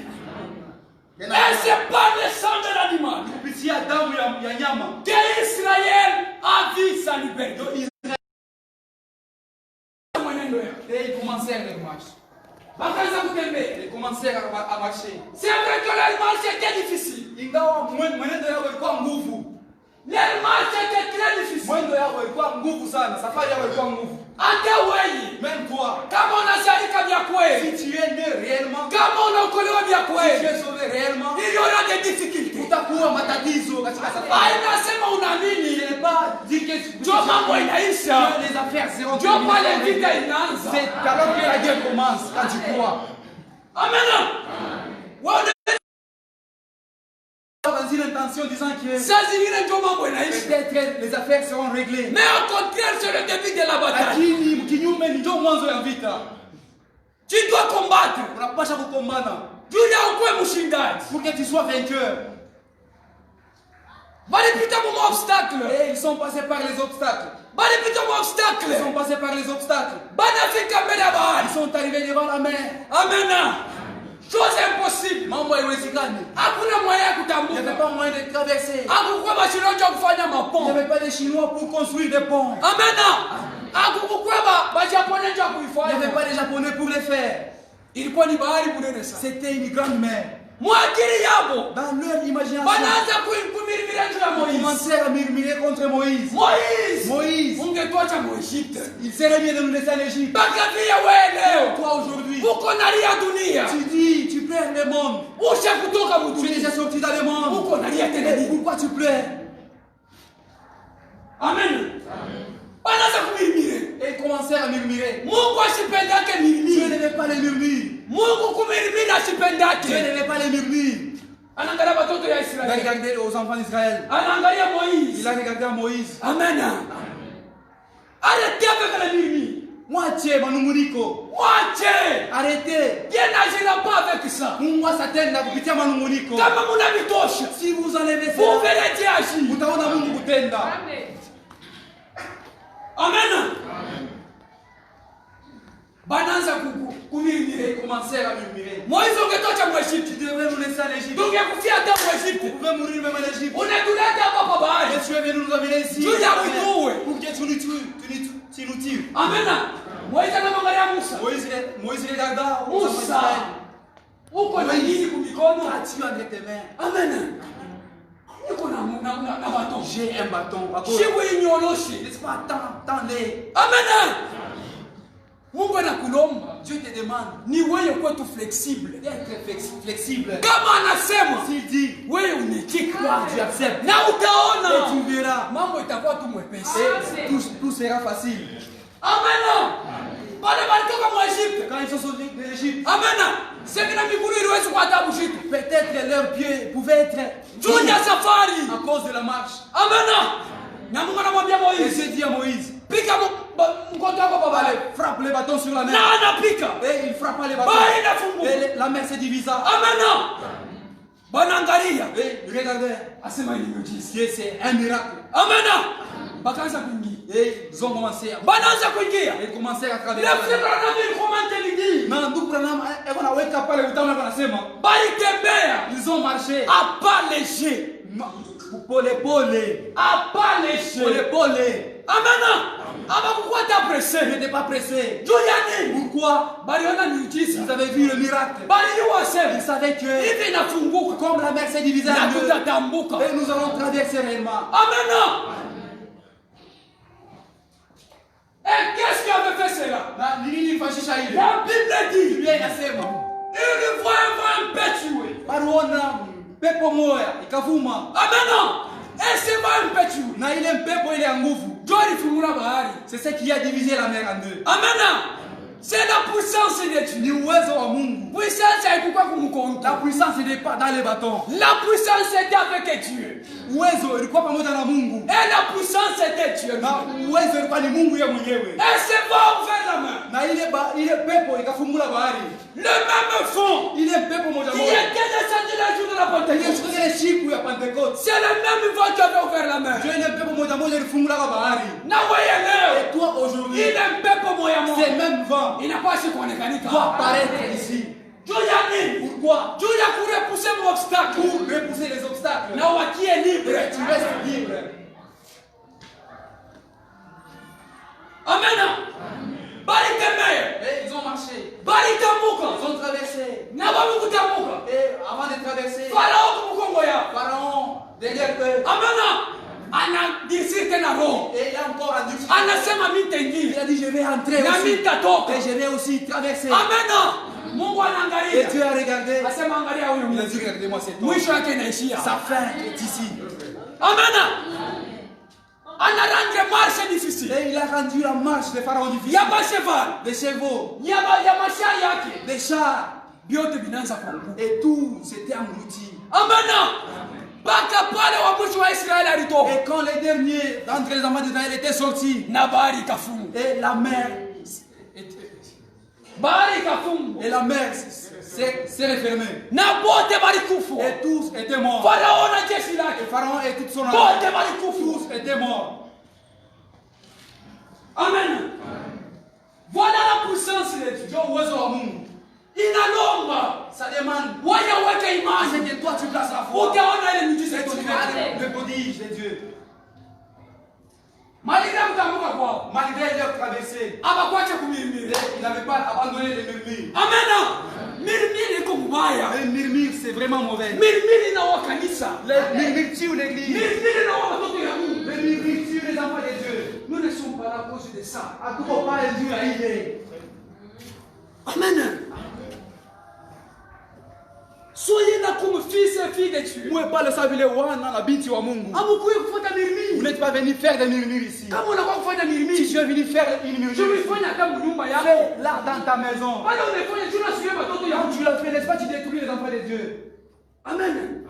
Et c'est par le sang de l'animal Kupitia damu ya nyama que Israël a vu sa liberté. Mwenendo yao. et ils commencèrent leur marche. Bakaanza kutembea. Ils commencèrent à marcher. C'est vrai que leur marche était difficile. Ingawa mwenendo yao ilikuwa nguvu. Leur marche était très difficile. Mwendo yao ilikuwa nguvu sana. Safari yao ilikuwa nguvu. Hata wewe Même toi, kama unazalika vya kweli, si tu es né réellement, kama unaokolewa vya si tu kweli, es sauvé réellement, il y aura des difficultés. utakuwa matatizo katika safari. Hainasema Je unaamini n'ai pas dit que ndio mambo inaisha, que les affaires seront ndio pale terminées. vita inaanza. C'est alors que la guerre commence, quand tu crois. Amen. Wewe Dans une intention disant que saa zingine ndio mambo inaisha, peut-être les affaires seront réglées. mais au contraire c'est le début de la bataille. Lakini kinyume ni ndio mwanzo ya vita. Tu dois combattre Unapaswa kukombana juu ya ukuwe mshindaji. pour que tu sois vainqueur. Balipita mu obstacle, Et ils sont passés par les obstacles. balipita mu Ils obstacle, sont passés par les obstacles. banafika mbele ya bahari. Ils sont arrivés devant la mer. Amen. Chose impossible. Mambo haiwezekani. Hakuna moyen ya Il n'y avait kutambuka. pas moyen de traverser. Hakukuwa mashindano ya kufanya Il n'y mapombe. avait pas de Chinois pour construire des ponts. Amen. Hakukuwa Bajapone ya Il n'y avait kuifanya. pas de Japonais pour les faire. Ilikuwa ni bahari bunene sana. C'était une grande mer. Mwakili yabo Dans leur imagination, banaanza kumirimira juu ya ils Moïse. commencèrent à murmurer contre Moïse. Moïse, Moïse, ungetwacha mu Egypte. il serait mieux de nous laisser en Égypte. Mpaka vile wewe leo Toi aujourd'hui, uko nalia dunia. tu dis, tu pleures le monde. Usha kutoka mu Tu es déjà dunia. sorti dans le monde. Uko nalia tena Et nini? pourquoi tu pleures? Amen. Banaanza kumirimira. Et ils commencèrent à murmurer. Mungu asipendake Dieu mirimiri. n'aimait pas les murmures. Mungu kumirimira Dieu asipendake. n'aimait pas les murmures. Anaangalia watoto ya Il a Israeli. regardé aux enfants d'Israël. Anaangalia Il Moïse. a regardé à Moïse. Amen. Arrêtez avec la murmure. Mwache manunguniko. Mwache. Arrêtez. Dieu n'agira pas avec ça. Mungu asatenda kupitia manunguniko. Kama munavitosha, Si vous enlevez vous ça, verrez Dieu agir. utaona Mungu kutenda. Amen. Banaanza kumirimira. Ils commencèrent à murmurer. Moïse ungetoka mu Tu Egypte. devrais nous laisser en Égypte. Tungekufia hata mu Vous Egypte. pouvez mourir même en Égypte. Unatuleta hapa kwa bahari. Mais tu es venu nous amener ici. Dieu l'a ouïe. Pour que tu nous tues. Tu nous tues. Amen. Moïse anamwangalia Musa. Moïse regarda aux enfants Musa. d'Israël. Uko na nini kumikono? As-tu entre tes mains? Amen. Niko na baton. J'ai un bâton. À cause. Shiwe inyoloshe. N'est-ce pas? Tends-les. Amen. Mungu anakulomba Dieu te demande ni wewe kwetu flexible. d'être flexible. Kama anasema S'il dit, wewe unitika tu acceptes. na Et utaona tu verras. mambo itakuwa tu mwepesi. Et tout sera facile. Amen. Bale balitoka mu Egypte. Quand ils sont sortis de l'Égypte, Amen. Sekina miguu iliwezi kuhatabu shitu. peut-être leurs pieds pouvaient être Juu ya safari. à cause de la marche. Amen. Na Mungu anamwambia Et Moïse, Dieu dit à Moïse, pika mkono wako babale. allez, frappe les bâtons sur la mer. Na anapika. Et il frappa les bâtons. Bahari inafunguka. Et la mer se divisa. Amen. Banaangalia. Et regardez, Asema ni miujiza. Dieu c'est un miracle. Amen. Bakaanza kuingia. Et ils ont commencé à... Banaanza kuingia. Ils commencèrent à Le traverser. frère Branham comment ligi. Na ndugu Branham wanaweka pale utaona wanasema Balitembea ils ont marché à pas léger. pole pole À pas léger. pole. Amen. Abakukuwa ta Ils pressé. n'étaient pas pressés. Juu ya nini? Pourquoi? Baliona miujiza. Ils avaient vu le miracle. Balijua Ils sema savaient que hivi inafunguka comme la mer s'est divisée na en deux, tutatambuka. et nous allons traverser réellement. Amen. Et qu'est-ce qui avait fait cela? Na nini fashisha ile? La Bible dit Biblia inasema le voit un vent impétueux. Baliona pepo moya ikavuma. Amen. Et ce vent impétueux. Na ile mpepo ile ya nguvu. Dieu alifungula bahari. C'est ce qui a divisé la mer en deux. Amen. C'est la puissance de Dieu. Ni uwezo wa Mungu. Puissance haikuwa kumkonta. La puissance n'est pas dans les bâtons. La puissance était avec Dieu. Uwezo ilikuwa pamoja na Mungu. Et la puissance était Dieu. Na uwezo ilikuwa ni Mungu yeye mwenyewe. Et ce vent ouvert la main. Na ile pepo ikafungula bahari. Le même fond Ile pepo moja qui moja. était descendu le jour de la Pentecôte. Ile siku ya Pentecote. C'est le même vent qui avait ouvert la main. Ile pepo moja moja ilifungula bahari. Na wewe leo. Et toi aujourd'hui, Ile pepo moja moja. c'est même vent Inapaswa kuonekanika. doit apparaître ici. Juu ya nini? Pourquoi? Juu ya kurepousser mon obstacle. Pour repousser les obstacles. Na wakie libre. Tu restes libre. Amen. Bali tembea. Et ils ont marché. Bali tambuka. Ils ont traversé. Na babu kutambuka. Et avant de traverser, Farao kumkongo ya. Pharaon, derrière eux, Amana. Anadisiri tena roho. et il a encore endurci. Anasema Il mitaingia. a dit, je vais entrer Na aussi. mitatoka. Et je vais aussi traverser. Amena. Mungu Et anaangalia. Dieu a regardé. Asema angalia huyu Il a mtu. dit, regardez-moi cet homme. Mwisho yake inaishia. Sa fin est ici. Amena. Anarendre marche difficile. Et il a rendu la marche de Pharaon difficile. Ya cheval. Des chevaux, Ya mashari yake. des chars. Vyote vinaanza kuanguka. Et tout s'était englouti. Amena. Mpaka pale wa mwisho wa Israeli alitoka. Et quand les derniers d'entre les enfants d'Israël étaient sortis, Na bahari ikafunga. et la mer Bahari ikafunga. Et la mer s'est refermée. Na bote balikufa. Et tous étaient morts. Farao na jeshi Et lake. Pharaon et toute son armée, Bote balikufa. tous étaient morts. Amen. Voilà la puissance de Dieu. Dieu uwezo wa Mungu. Inalomba Ça demande waje weke c'est imani. que toi tu places la foi. Utaona ile miujiza C'est que tu ikitokea. verras le prodige de Dieu. Malgré mtambuka kwao. Malgré leur traversée, Abakwache kumirimiri. il n'avait pas abandonné les murmures. Amena. Mirimiri iko mbaya. Les murmures, c'est vraiment mauvais. Mirimiri na wakanisa. Les murmures tuent l'église. Mirimiri na watoto ya Mungu. Les murmures tuent les enfants de Dieu. Nous ne sommes pas là à cause de ça. Hatuko pale juu ya ile. Amen. Soyez là comme fils et filles de Dieu. Muwe pale sawa vile wana na binti wa Mungu. Amukuye kufuata Vous mirimiri. n'êtes pas venu faire des murmures ici. Kama unakuwa kufanya Si mirimiri, tu es venu faire une murmure, je uifanya kama nyumba yako. fais là dans ta maison. Pale unafanya tu unasuia watoto ya Quand Mungu. tu l'as fait, n'est-ce pas, tu détruis les enfants de Dieu. Amen.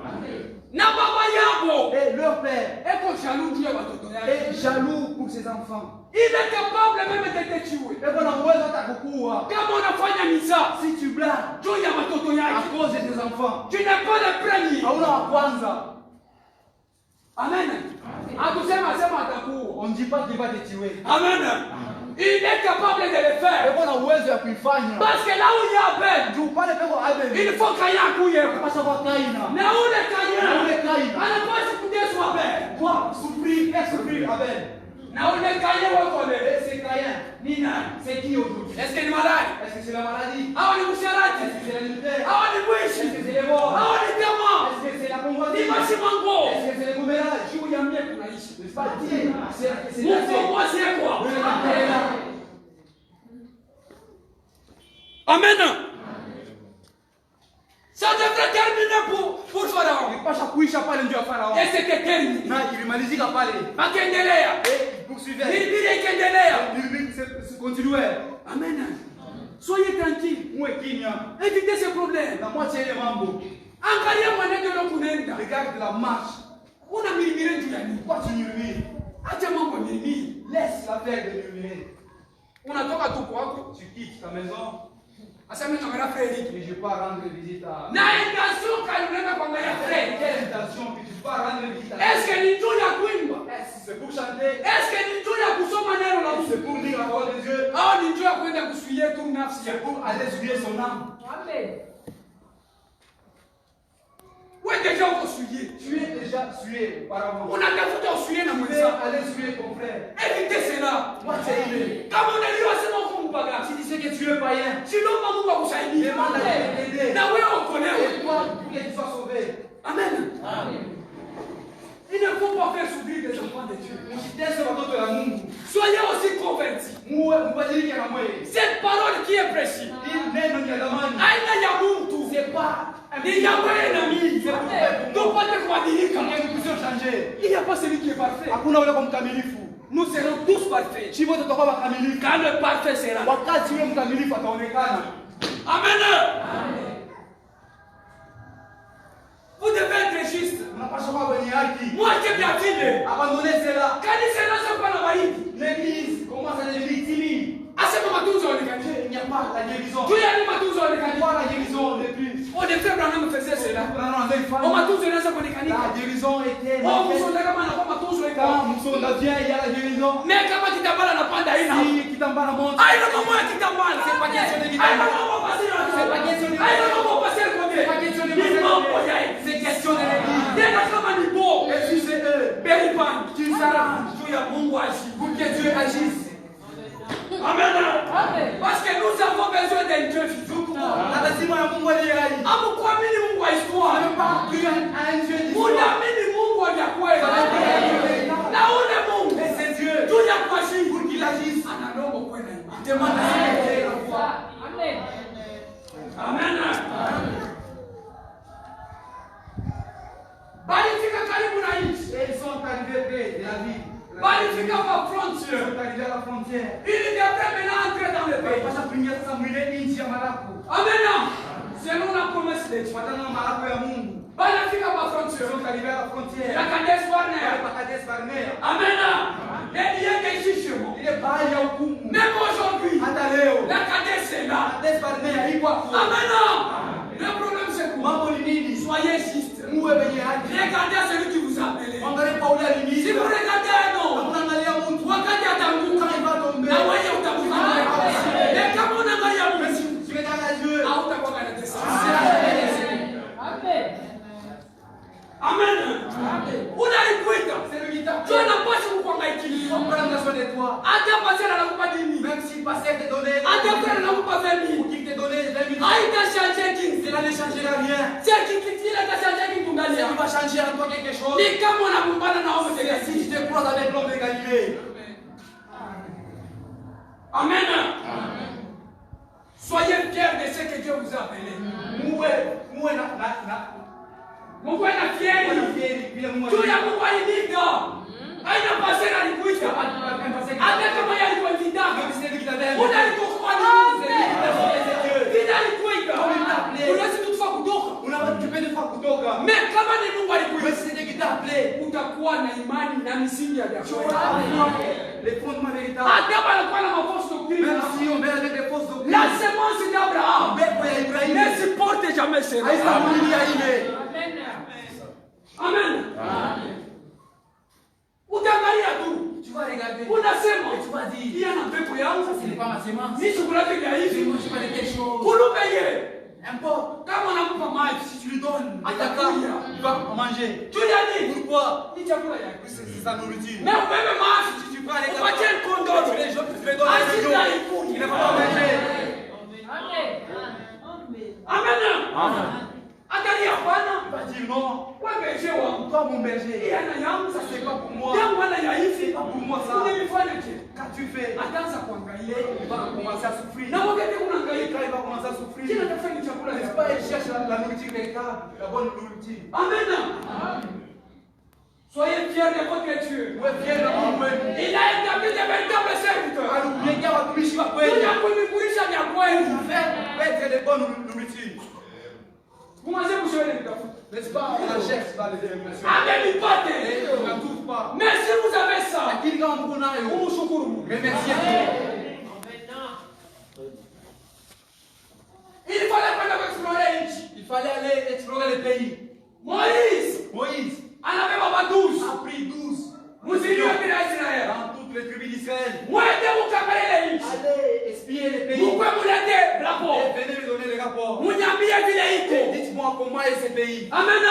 Na baba yako Et leur père eko jaloux juu ya watoto yake. est jaloux pour ses enfants. Il est capable même de te tuer. Et voilà, uwezo hata kukua. Kama unafanya misa Si tu blagues juu ya watoto à yake, cause de tes enfants, tu n'es pas le premier. hauna wa kwanza. Amen. Atusema sema atakuwa. On ne dit pas qu'il va te tuer. Amen. Il est capable de le Et faire. voilà, uwezo ya kuifanya. Parce que là où il y a peine, Juu pale peko Abel. il faut qu'il y ait un coup. Pasha kwa Kaina. Na ule Kaina Na ule Kaina. anapaswa kudeswa Abel. Toi, souffrir, faire souffrir Abel. Na ule Kaina wako Et Abel. c'est Caïn. Ni nani? C'est qui aujourd'hui? Est-ce que ni malade? Est-ce que c'est la maladie? Hawa ni Est-ce msharati? que c'est l'adultère? Hawa ni Est-ce mwishi? que c'est les morts? Hawa ni tamaa? Est-ce que c'est la Ni convoitise? mashimango? Est-ce que c'est les commérages? Juu ya mie kunaishi. N'est-ce pas dire? C'est Mungu la c'est quoi? c'est Amen. Ça devrait terminer pour Pharaon. Pasha kuisha pale ndio ya Farao. Et c'était terminé. Na ilimalizika pale. Akaendelea. Et poursuivait. Biblia ikaendelea. L'huile se continuait. Amen. Soyez tranquille. Muwe kimya. Évitez ces problèmes. Na mwache ile mambo. Angalia mwenendo unakuenda. Regarde la marche. Una mirimire juu ya nini? Pourquoi tu murmures? Acha mambo ya mirimiri. Laisse la faire de murmurer. Unatoka tu kwako. Tu quittes ta maison Asema tunaangalia Freddy. et je pars rendre visite à... Na intention kali unaenda kuangalia Freddy. Quelle intention que tu pars rendre visite à... Est-ce que ni juu ya kuimba? Est-ce que c'est pour chanter? Est-ce que ni juu ya kusoma neno la Mungu? C'est pour dire la parole de Dieu? Au ni juu ya kwenda kusuia tu nafsi C'est yako? pour aller souiller son âme? Amen. Wewe déjà uko suie. Tu es déjà souillé auparavant. Unatafuta usuie na Tu peux mwenzako. aller souiller ton frère. Évitez cela. Mwache ile. Kama unajua sema uko mpagani. Si tu sais que tu es païen, Sinomba Mungu akusaidie. demande à Dieu de t'aider. Na wewe ukolewe. Et toi, pour que tu sois sauvé. Amen. Il ne faut pas faire souffrir des enfants de Dieu. Usitese watoto ya Mungu. Soyez aussi convertis. Cette parole qui est précise. Aina ya mtu. C'est pas Ni ya wewe. Tupate kubadilika. Il n'y a pas celui qui est parfait. hakuna ule kwa mkamilifu. Nous serons tous parfaits. Chivo tutakuwa wakamilifu. Quand le parfait sera. Wakati yule mkamilifu ataonekana. Amen. Vous devez être juste. Unapaswa kuwa wenye haki. Moi qui bien filé. Abandonner cela. Kanisa inaanza kuwa na baridi. L'église commence à devenir timide. Asema matunzo yaonekane. Il n'y a pas la guérison. Tu as dit matunzo yaonekane. Pas la guérison depuis. On est fait Branham faisait cela. On matunzo inaanza kuonekana. La guérison était. Oh, msonda kama anakuwa matunzo iko. Quand Msonda vient, il y a la guérison. Mais kama kitambala anapanda haina. Si Kitambala monte. Haina mambo ya kitambala. C'est pas question de Haina Kitambala. mambo basi. C'est pas question de Haina mambo basi kote. C'est pas question de Ni mambo ya. C'est question de l'église. Tena kama ni bo. Et si c'est eux Beripan. qui s'arrangent Juu ya Mungu ashi. pour que Dieu agisse. Amen. Parce que nous avons besoin d'un Dieu vivant. Na lazima ya Mungu aliye hai. Hamukuamini Mungu wa histoire. On ne peut pas prier à un Dieu d'histoire. Unaamini Mungu wa kweli. Na ule Mungu. Et c'est Dieu Juu ya kwashi. pour qu'il agisse. Anadongo kwenda. Il demande à Dieu la foi. Amen. Balifika karibu na nchi. Et ils sont arrivés près de la ville. Balifika kwa Ils frontière. sont arrivés à la frontière. Ili devrait maintenant entrer dans le pays. Pasha kuingia sasa mwileni nchi ya Malaku. Amen. Selon la promesse de Dieu. Kufuatana na Malaku ya Mungu. Balifika kwa Ils frontière. sont arrivés à la frontière. Ya Kadesh Barnea. Pale pa Kadesh Barnea. Amen. Il y a des jugements. Ile bahari ya hukumu. Même aujourd'hui, Hata leo. la Kadesh est là. Kadesh Barnea iko hapo. Amen. Le problème c'est quoi? Mambo ni nini? Soyez juste. Muwe wenye haki. Regardez celui qui vous a appelé. Angalia kwa ule Si aliniita. vous regardez un homme, Unaangalia mtu. wakati atanguka, Kama ibato mbele. na wewe utakufa. Na kama unaangalia Mungu, Tu regardes à Dieu. hautakuwa na descente. Amen. Unalikuita. C'est lui qui t'a Tu unapaswa kukuangaikia. On prend soin de toi. Hata pasera anakupa dini. Même si le pasteur t'a donné. Hata frère anakupa Ou 20,000. qu'il t'a donné 20 minutes. Haitachangea kitu. Cela ne changera rien. C'est kile kitachangea kitu ndani Ça yako. va changer en toi quelque chose. Ni kama unakumbana na homo C'est si je te croise avec l'homme de Galilée. Amen. Soyez fiers de ce que Dieu vous a appelé. Muwe na Mungu ana fieri. fieri vile Mungu Juu ya Mungu aliniita. Aina pasera alikuita. Hata kama yeye alikuwa vitaka. Unalikokuwa nini? Vita alikuita. Unaweza kutufa kutoka. Mais kama ni Mungu alikuita. Utakuwa na imani na misingi ya biashara. Hata kama alikuwa na maforce doctrine. La semence d'Abraham ne supporte jamais cela. Amen. Utaangalia tu. Unasema hii ana pepo yangu. Ni chakula yake ya hivi. Kulumbe yeye. Kama unakupa maji, si tu lui donnes, atakuja. Il va manger. Tu lui as dit. Pourquoi? Ni chakula yake. C'est sa nourriture. Mais ubebe maji, si tu prends les gars. Upatie mkondo. Tu les donnes à Asita l'eau. ikuni. Il ne va pas manger. Amen. Angalia Bwana. Il va dire non. Wewe berger wangu. Toi mon berger. Yana yangu Ça c'est pas pour moi. yangu ana ya hivi. C'est pas pour moi ça. Unanifanya je? Qu'as-tu fait? Ataanza kuangalia. Il va commencer à souffrir. Na wakati Quand unaangalia il va commencer à souffrir. kila tafanya chakula N'est-ce pas, il cherche la nourriture véritable, la bonne nourriture. Amen. Soyez fiers de votre Dieu. Ouais, viens dans mon point. Il a établi de véritables serviteurs. Alors, bien qu'il y a un peu de Kuja kunikulisha vya kweli. faire de bonnes nourritures. Kuanze kushauri mtafuta. N'est-ce pas? On la cherche pas les émotions. Amenipate. On ne trouve pas. Mais si vous avez ça, Lakini kama mko nayo, umshukuru Mungu. remerciez Dieu. Il fallait kwenda kuexplorer nchi. Il fallait aller explorer le pays. Moïse Moïse anabeba maduzi. a pris 12 Mziliwe bila Israeli. dans toutes les tribus d'Israël. Mwende mukaangalie nchi. Allez espier le pays. Mukwe mulete rapport. Et venez me donner le rapport. Munyambie vile iko. Dites-moi comment est ce pays. Amen.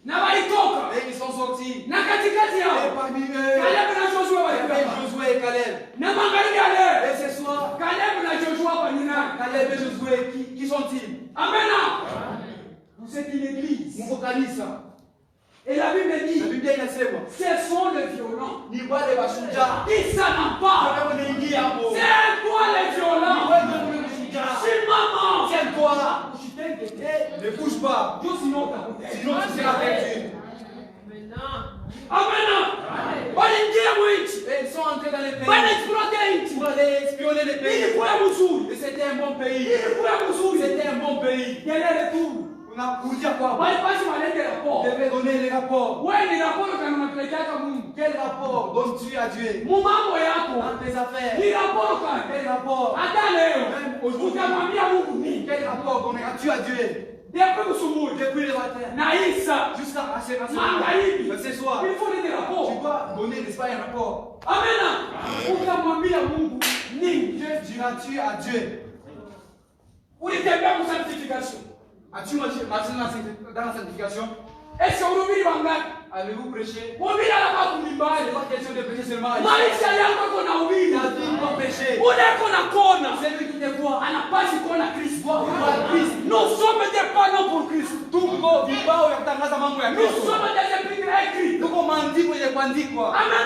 Na walitoka. Et ils sont sortis. Na katikati Et yao. parmi eux, Caleb na Joshua il y avait walitoka. Josué et Caleb. Na magharibi ya leo. Et ce soir, Caleb na Joshua kwa nina. Caleb et Josué, qui sont-ils? Amen. Vous êtes une église. Mungu kanisa. Et la Bible Na dit, Biblia inasema ce sont les violents ni wale mashujaa qui s'en emparent. wanaoingia pas. Dieu sinon utapotea. Sinon tu seras perdu. Amen. Waliingia mwinchi. Et ils sont entrés dans les pays. Wanaexploiter nchi. Pour aller espionner les pays. Ilikuwa mzuri. Et c'était un bon pays. Ilikuwa mzuri. C'était un bon pays. Quel est le retour? On a pour dire quoi? Walipaswa walete rapport. On devait donner les rapports. Wewe ni rapport kana unapelekea Mungu. Quel rapport donnes-tu à Dieu? Mu mambo yako. Dans tes affaires. Ni rapport kana. Quel rapport? Hata leo. Même aujourd'hui. Utamwambia Mungu nini? Quel rapport donneras-tu à Dieu? Depuis usubuhi. Depuis le matin. Na Isa. Jusqu'à ce Magharibi. ce soir. Il faut des rapports. Tu dois donner, n'est-ce pas, un rapport. Amen. Utamwambia Mungu nini? Que diras-tu à Dieu? Ulitembea kwa sanctification. As-tu marché dans la sanctification? Est-ce que ulihubiri wangapi? Avez-vous prêché? Ubiri alaka Ce kulimbali. n'est pas question de prêcher seulement. Maisha yako iko na ubiri. Ta vie doit prêcher. Unako na kona. Celui qui te voit. Anapasi kuona Kristo. Voir Christ. Nous sommes des panneaux pour Christ. Tuko vibao ya kutangaza mambo ya Nous Kristo. sommes des épîtres écrits. Tuko maandiko yenye kuandikwa. Amen.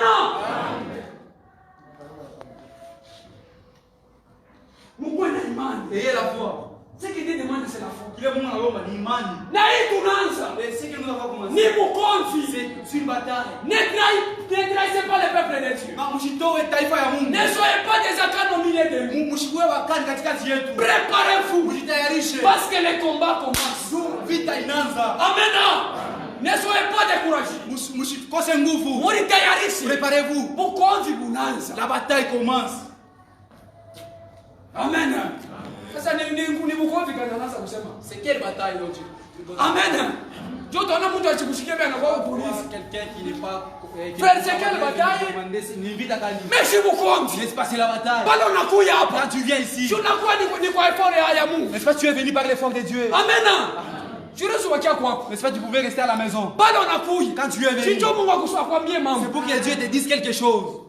Mungu ana imani. Ayez la foi. Ce qui te demande c'est la foi. Kile Mungu anaomba ni imani. Na hii tunaanza. Et ce que nous avons commencé, Ni mkonzi. c'est une bataille. Ne trahissez pas le peuple de Dieu. Na mshitoe taifa ya Mungu. Ne soyez pas des acans au milieu de nous. Mshikuwe wakati katikati yetu. Préparez-vous. Mjitayarishe. Parce que le combat commence. Vita inaanza. Amen. Ne soyez pas découragés. Msikose nguvu. Mujitayarishe. Préparez-vous. Bukonzi bunaanza. La bataille commence. Amen. Sasa ni bukonzi kanaanza kusema. C'est quelle bataille donc? Amen. Ndio utaona mtu achikushikia bia anakuwa polisi. Quelqu'un qui n'est pas Frère, c'est quelle bataille? Ni vita kali. Mais si bukonzi. N'est-ce pas, c'est la bataille. Bado unakuya hapa. Quand tu viens ici, Si unakuwa ni kwa effort ya Mungu. n'est-ce pas, tu es venu par l'effort de Dieu. Amen. Juresi wakia kwako. N'est-ce pas, tu pouvais rester à la maison. Bado unakuya. Quand tu es venu, Si ndio Mungu akwambie c'est mambo. pour que Dieu te dise quelque chose.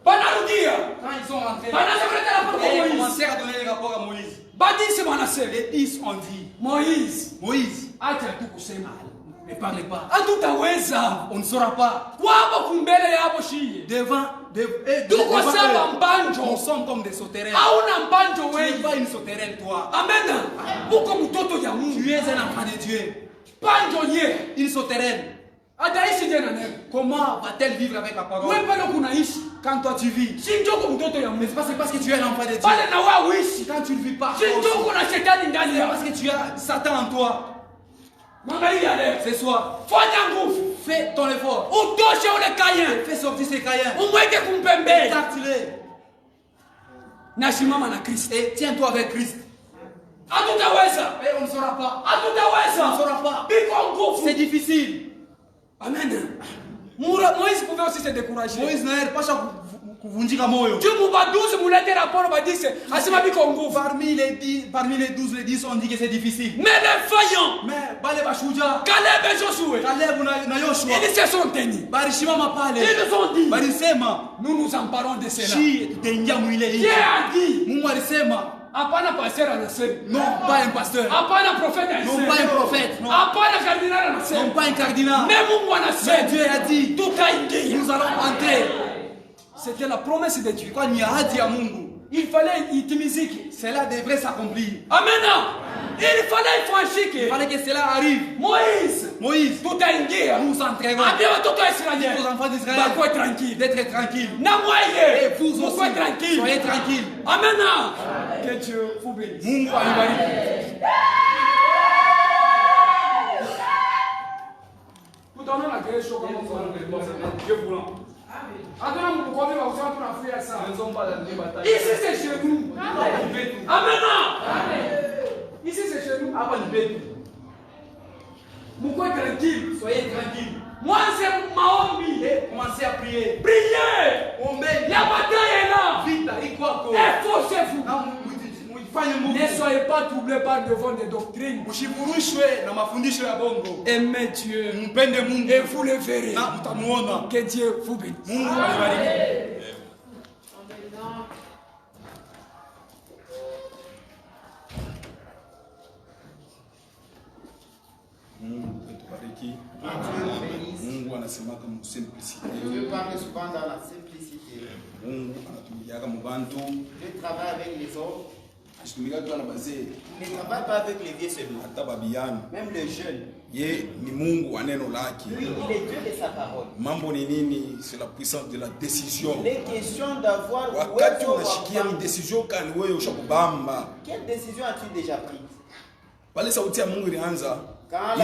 Banarudia. Quand ils sont rentrés, Banaanza kuleta rapport kwa et ils Moïse. commencèrent à donner les rapports à Moïse. Badisi wanasema. Les 10 ont dit, Moïse, Moïse, acha tu kusema. ne parlez pas. Hatutaweza. On ne saura pas. Kwabo kumbele yabo shie. Devant Tuko saba eux, mbanjo. nous sommes comme des sauterelles. Hauna mbanjo Tu n'es wewe. pas une sauterelle, toi. Amen. Uko mtoto ya Mungu. Tu es un enfant de Dieu. Banjo ye. Une sauterelle. Ataishi je na neno. Comment va-t-elle vivre avec la parole? Wewe pale kunaishi. Quand toi tu vis, Si njoko mtoto ya mais Mungu. c'est parce que tu es un enfant de Dieu. Pale na wewe uishi. Quand tu ne vis pas, Si njoko na shetani ndani c'est yako. parce que tu as Satan en toi. Mwangalia leo. Ce soir, Fanya nguvu. fais ton effort. Utoshe ule Kain. Fais sortir ces caïens. Umweke kumpembeni. Écarte-les. Na simama na Kristo. Et tiens-toi avec Christ. Hatutaweza. Et on ne saura pas. On ne Hatutaweza. saura pas. Biko nguvu. C'est difficile. Amen. Moïse pouvait aussi se décourager. Moïse n'a pas kuvunjika moyo. Dieu mubaduzi mulete rapport badise asema biko nguvu. Parmi les 12, les 10 ont dit que c'est difficile. Mais les vaillants, Mais bale bashuja, Caleb et Josué, Caleb na Yoshua, ils se sont tenus. barishimama pale. Ils nous ont dit, Balisema, nous nous emparons de cela. shi tutaingia mwile hii. Dieu a dit, Mungu alisema, hapana pasteur anasema. non pas un pasteur, Hapana prophète non anasema. pas un prophète, non, Hapana cardinal non anasema. pas un cardinal. Mais Mungu Mais anasema. Dieu a dit, Tutaingia. nous allons entrer. C'était la promesse de Dieu. Kwa ni ahadi ya Mungu. Il fallait itimizike. Cela devrait s'accomplir. Amen. Il fallait Il franchir. fallait que cela arrive. Moïse, Moïse, tutaingia. nous entraînerons Ambia watoto wa Israeli. aux enfants d'Israël Bakwe tranquille. d'être tranquilles. Na Et mweye. vous aussi, Mukwe tranquille. soyez tranquilles. Amen. Que Dieu vous bénisse. Mungu alibariki. Tutaona na kesho kama Dieu voulant. hatuna mkukomi wa kusema tunafia Nous sana. ne sommes pas dans une bataille. Ici c'est chez nous. Amen. Ici c'est chez nous. Hapa ni petu. Mukwe tranquille. Soyez tranquilles. Mwanze maombi. Et commencez à prier. Priez. Ombeni. Ya bataille est là. Vita iko hapo. Efforcez-vous. Na mfanye nguvu. Ne soyez pas troublés par devant des doctrines. Usifurushwe na mafundisho ya bongo. Aimez Dieu. Mpende Mungu. Et vous le verrez. Na mtamuona. Que Dieu vous bénisse. Mungu alibariki. Mungu atubariki. Mungu anasemaka mu simplicité. Dieu parle souvent dans la simplicité. Mungu anatumiaka mu bantu. Dieu travaille avec les autres. Asitumika tu na bazee. Ne travaille pas avec les vieux seulement. Hata babiana. Même les jeunes. Ye ni Mungu wa neno lake. Lui, il est Dieu de sa parole. Mambo ni nini? C'est la puissance de la décision. Les questions d'avoir Wakati unashikia ni decision kani wewe ushakubamba. Quelle décision as-tu déjà prise? Pale sauti ya Mungu ilianza.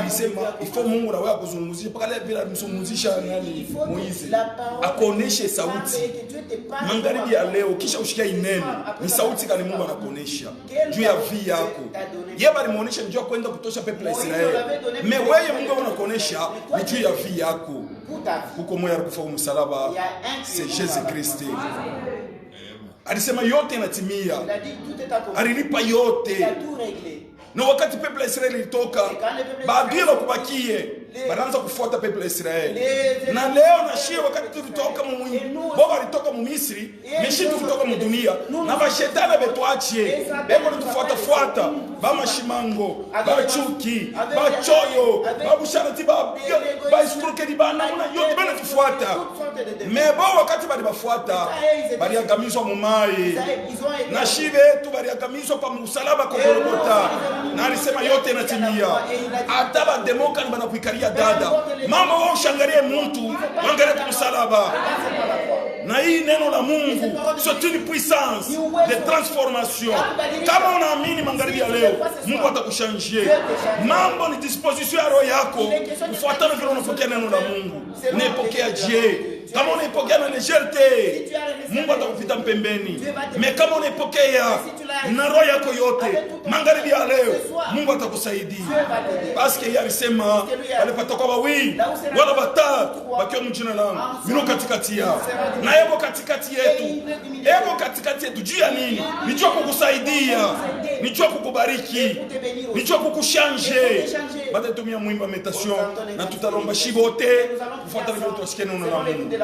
Ilisema ifo Mungu na wewe akuzungumzisha mpaka leo bila kumzungumzisha nani Moize. Akuoneshe sauti. Magharibi ya leo kisha ushikia ineno. Ni sauti kani Mungu anakuonesha juu ya vie yako. Yeye bali muonesha njoo kwenda kutosha pepo la Israeli. Me wewe Mungu anakuonesha ni juu ya vie yako. Huko moyo alikufa kwa msalaba. C'est Jésus Christ. Alisema yote inatimia. Alilipa yote. Na wakati pepo la Israeli ilitoka, baadhi wakubakie, banaanza kufuata pepo la Israeli. Na leo na shie wakati tulitoka Baba alitoka mu Misri, meshi tulitoka mu dunia, na bashetani betuachie, beko tufuata, ba mashimango, ba chuki, ba choyo, ba busharati ba istroke di bana, yote bana tufuata. Mebo wakati bali bafuata, bali agamizwa mu mai. Na shibe tu bali agamizwa pa msalaba kwa Golgotha. Na alisema yote inatimia. Hata ba demoka bana kuikalia dada. Mama wao shangalie mtu, wangalie kwa msalaba. Na hii neno la Mungu c'est une puissance de transformation. Kama unaamini magharibi ya leo, Mungu atakushanjie. Mambo ni disposition ya roho yako kufuatana vile unapokea neno la Mungu. Unapokea je? Kama unaipokea na légèreté, Mungu atakupita mpembeni. Mais kama unaipokea na roho yako yote, magharibi ya leo, Mungu atakusaidia. Parce que yeye alisema walipata kwa wawili wala watatu wakiwa mjina langu, mimi katikati yao. Na yebo katikati yetu. Yebo katikati yetu juu ya nini? Nijua kukusaidia, nijua kukubariki, nijua kukushanje. Batatumia mwimba meditation na tutaromba shibote kufuata vile tuwasikie neno la Mungu.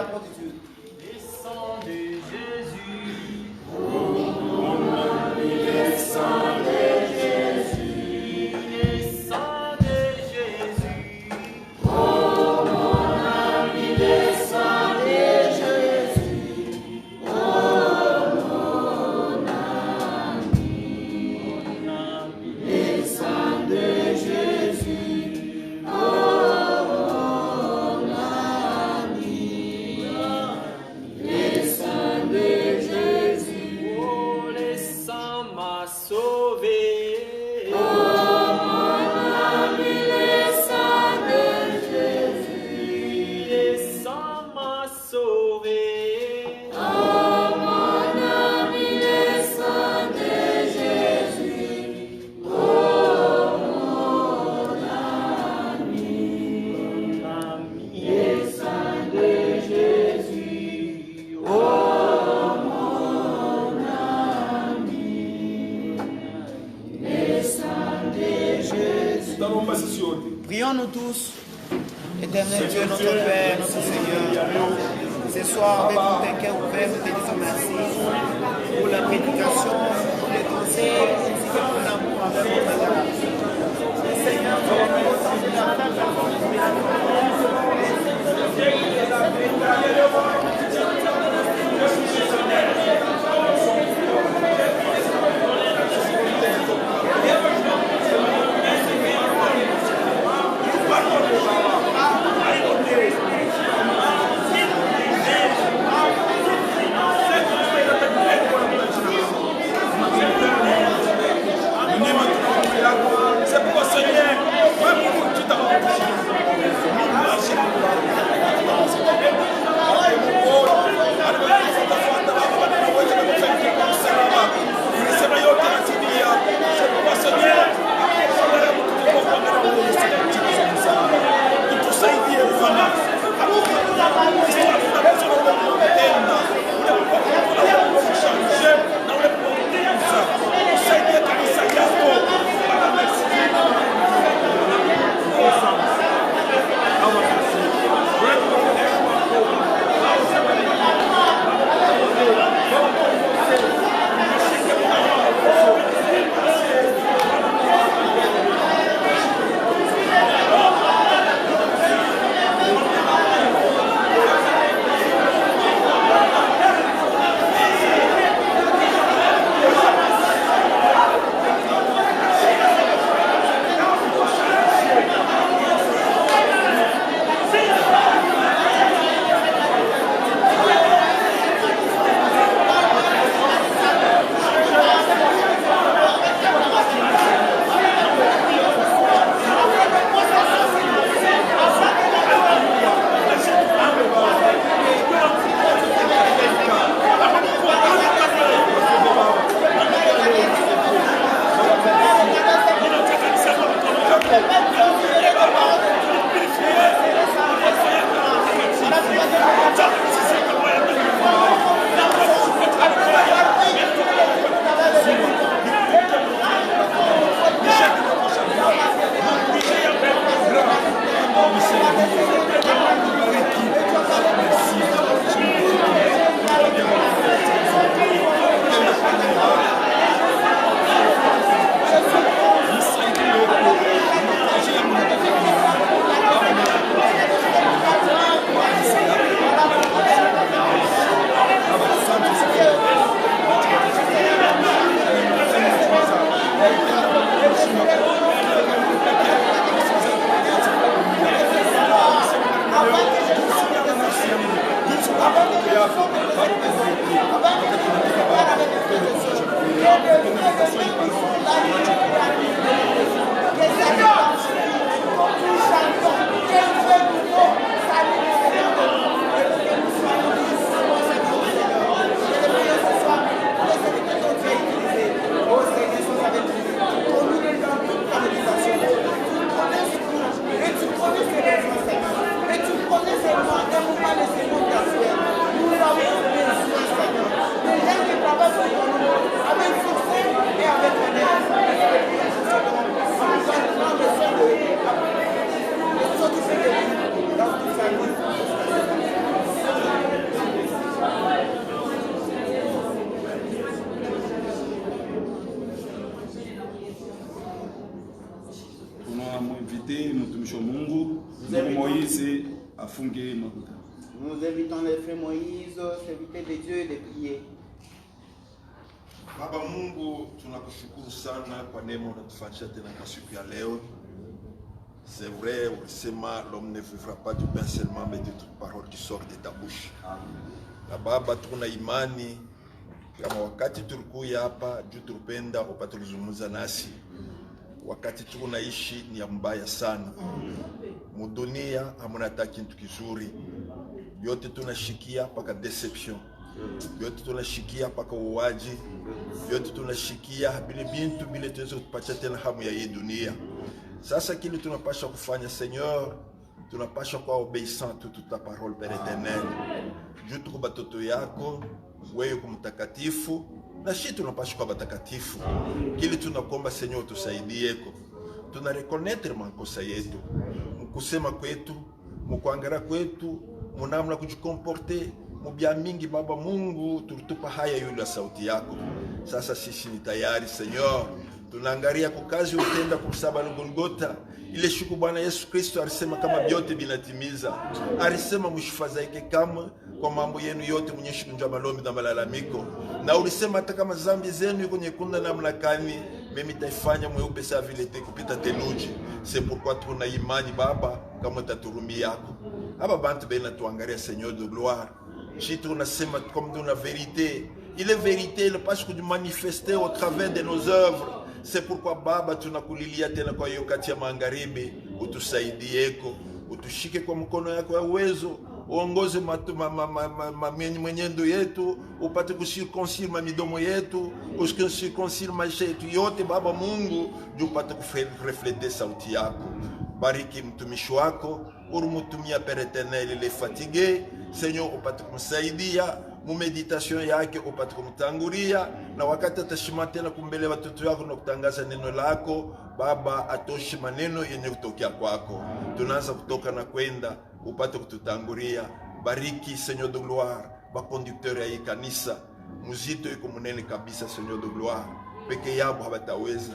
Prions-nous tous, éternel Dieu, notre Père, notre Seigneur. Ce soir, avec tout un cœur ouvert, nous te disons merci pour la prédication, pour les conseils, ainsi que pour l'amour envers notre Père. Seigneur, tu as mis autant de la place à ton C'est pourquoi Seigneur, moi Mungu tutakukushukuru. Moïse afunge makuta. Nous invitons le frère Moïse, serviteur de Dieu, de prier. Baba Mungu, tunakushukuru sana kwa neema unatufanyisha tena kwa siku ya leo. C'est vrai, ulisema l'homme ne vivra pas du pain seulement, mais de toute parole qui sort de ta bouche. Na Baba, tuna imani kama wakati tulikuya hapa juu tulipenda upate kuzungumza nasi. Wakati tunaishi ni ya mbaya sana. Mudunia hamuna kitu kizuri. Yote tunashikia paka deception. Yote tunashikia paka uwaji. Yote tunashikia bile bintu bile tuweze kupacha tena hamu ya hii dunia. Sasa kile tunapasha kufanya Seigneur, tunapasha kwa obéissant toute ta parole Père éternel. Juu tuko batoto yako, wewe kumtakatifu, na sisi tunapasha kwa batakatifu. Kile tunakomba Seigneur tusaidieko. Tuna reconnaître makosa yetu. Mkusema kwetu, mkuangara kwetu, munamna kujikomporte, mubia mingi Baba Mungu, tulitupa haya yule sauti yako. Sasa sisi ni tayari Seigneur. Tunaangalia kwa kazi utenda kumsaba na Golgotha. Ile siku Bwana Yesu Kristo alisema kama vyote binatimiza. Alisema mshifazaike kama kwa mambo yenu yote mwenyeshi kunja malombi na malalamiko. Na ulisema hata kama zambi zenu yuko nyekunda na mnakani, mimi taifanya mweupe saa vile kupita teluji. C'est pourquoi tuna imani Baba kama taturumi yako. Aba bantu bena tuangalia Seigneur de gloire. Jitu unasema comme de la vérité. Il est vérité, il passe que de manifester au travers de nos œuvres. C'est pourquoi Baba tunakulilia tena kwa hiyo kati ya magharibi, utusaidieko, utushike kwa mkono yako ya uwezo, uongoze mwenendo yetu, upate kucirconcire midomo yetu, ucirconcire maisha yetu yote Baba Mungu, juu upate kureflete sauti yako. Bariki mtumishi wako, urumutumia Père éternel, il est fatigué, Seigneur upate kumsaidia, meditation yake upate kumtangulia, na wakati atashima tena kumbele watoto yako na kutangaza neno lako Baba, atoshi maneno yenye kutokea kwako. Tunaanza kutoka na kwenda, upate kututangulia. Bariki Seigneur de gloire ba conducteur ya hii kanisa, muzito yuko munene kabisa Seigneur de gloire, peke yabo habataweza,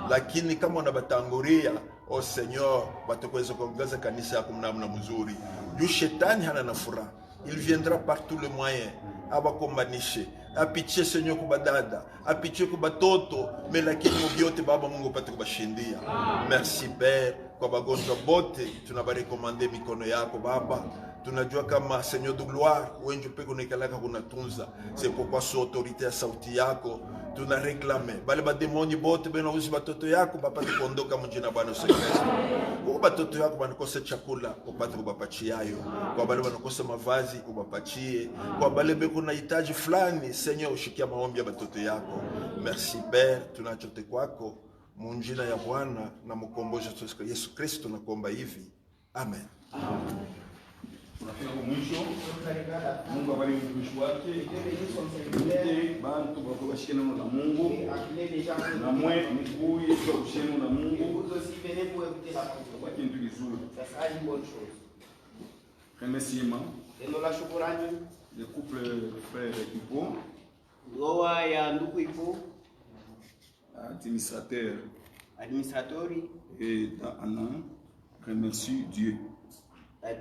lakini kama unabatangulia o Seigneur, watakweza kuongoza kanisa yako mnamna mzuri. Yu shetani hana na furaha, il viendra par tous les moyens abakombanishe, apitie Seigneur kubadada, apitie kubatoto, mais lakini mubiote Baba Mungu upate kubashindia. Merci Père, kwa bagonjwa bote tunabarekomande mikono yako Baba. Tunajua kama Seigneur de gloire wenjo peko nekalaka kunatunza. C'est pourquoi sous autorité ya sauti yako tuna réclamer bale ba demoni bote bena uzi batoto yako bapate kuondoka mjina Bwana Yesu Kristo. Kwa batoto yako banakosa chakula upate kubapachia hayo. Kwa bale banakosa mavazi ubapachie. Kwa bale beko na hitaji fulani Seigneur ushikia maombi ya batoto yako. Merci Père, tunachote kwako munjina ya Bwana na mkombozi Yesu Kristo nakuomba hivi. Amen. Tunafika kwa mwisho. Mungu abariki mtumishi wake. Wote bantu bako bashike neno la Mungu. Na mwe mkuu yetu kushike neno la Mungu. Kwa kitu kizuri. Remerciement. Neno la shukrani. Le couple frère Ipo. Ndoa ya ndugu Ipo. Administrateur. Et Anna remercie Dieu.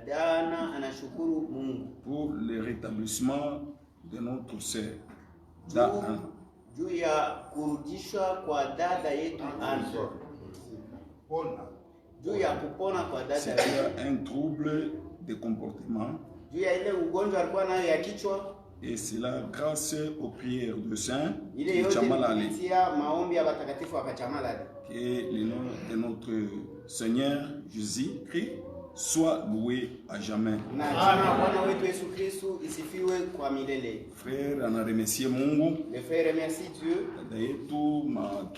Dana anashukuru Mungu pour le rétablissement de notre sœur juu ya kurudishwa kwa dada yetu Anna, juu ya kupona kwa dada yetu. C'était un trouble de comportement, juu ya ile ugonjwa alikuwa nayo ya kichwa, et c'est la grâce aux prières de saint ile yote kupitia maombi ya watakatifu wa Kachamalali. Que le nom de notre Seigneur Jésus-Christ soit loué à jamais. Frère, on a remercié Mungu. Le frère remercie Dieu. Notre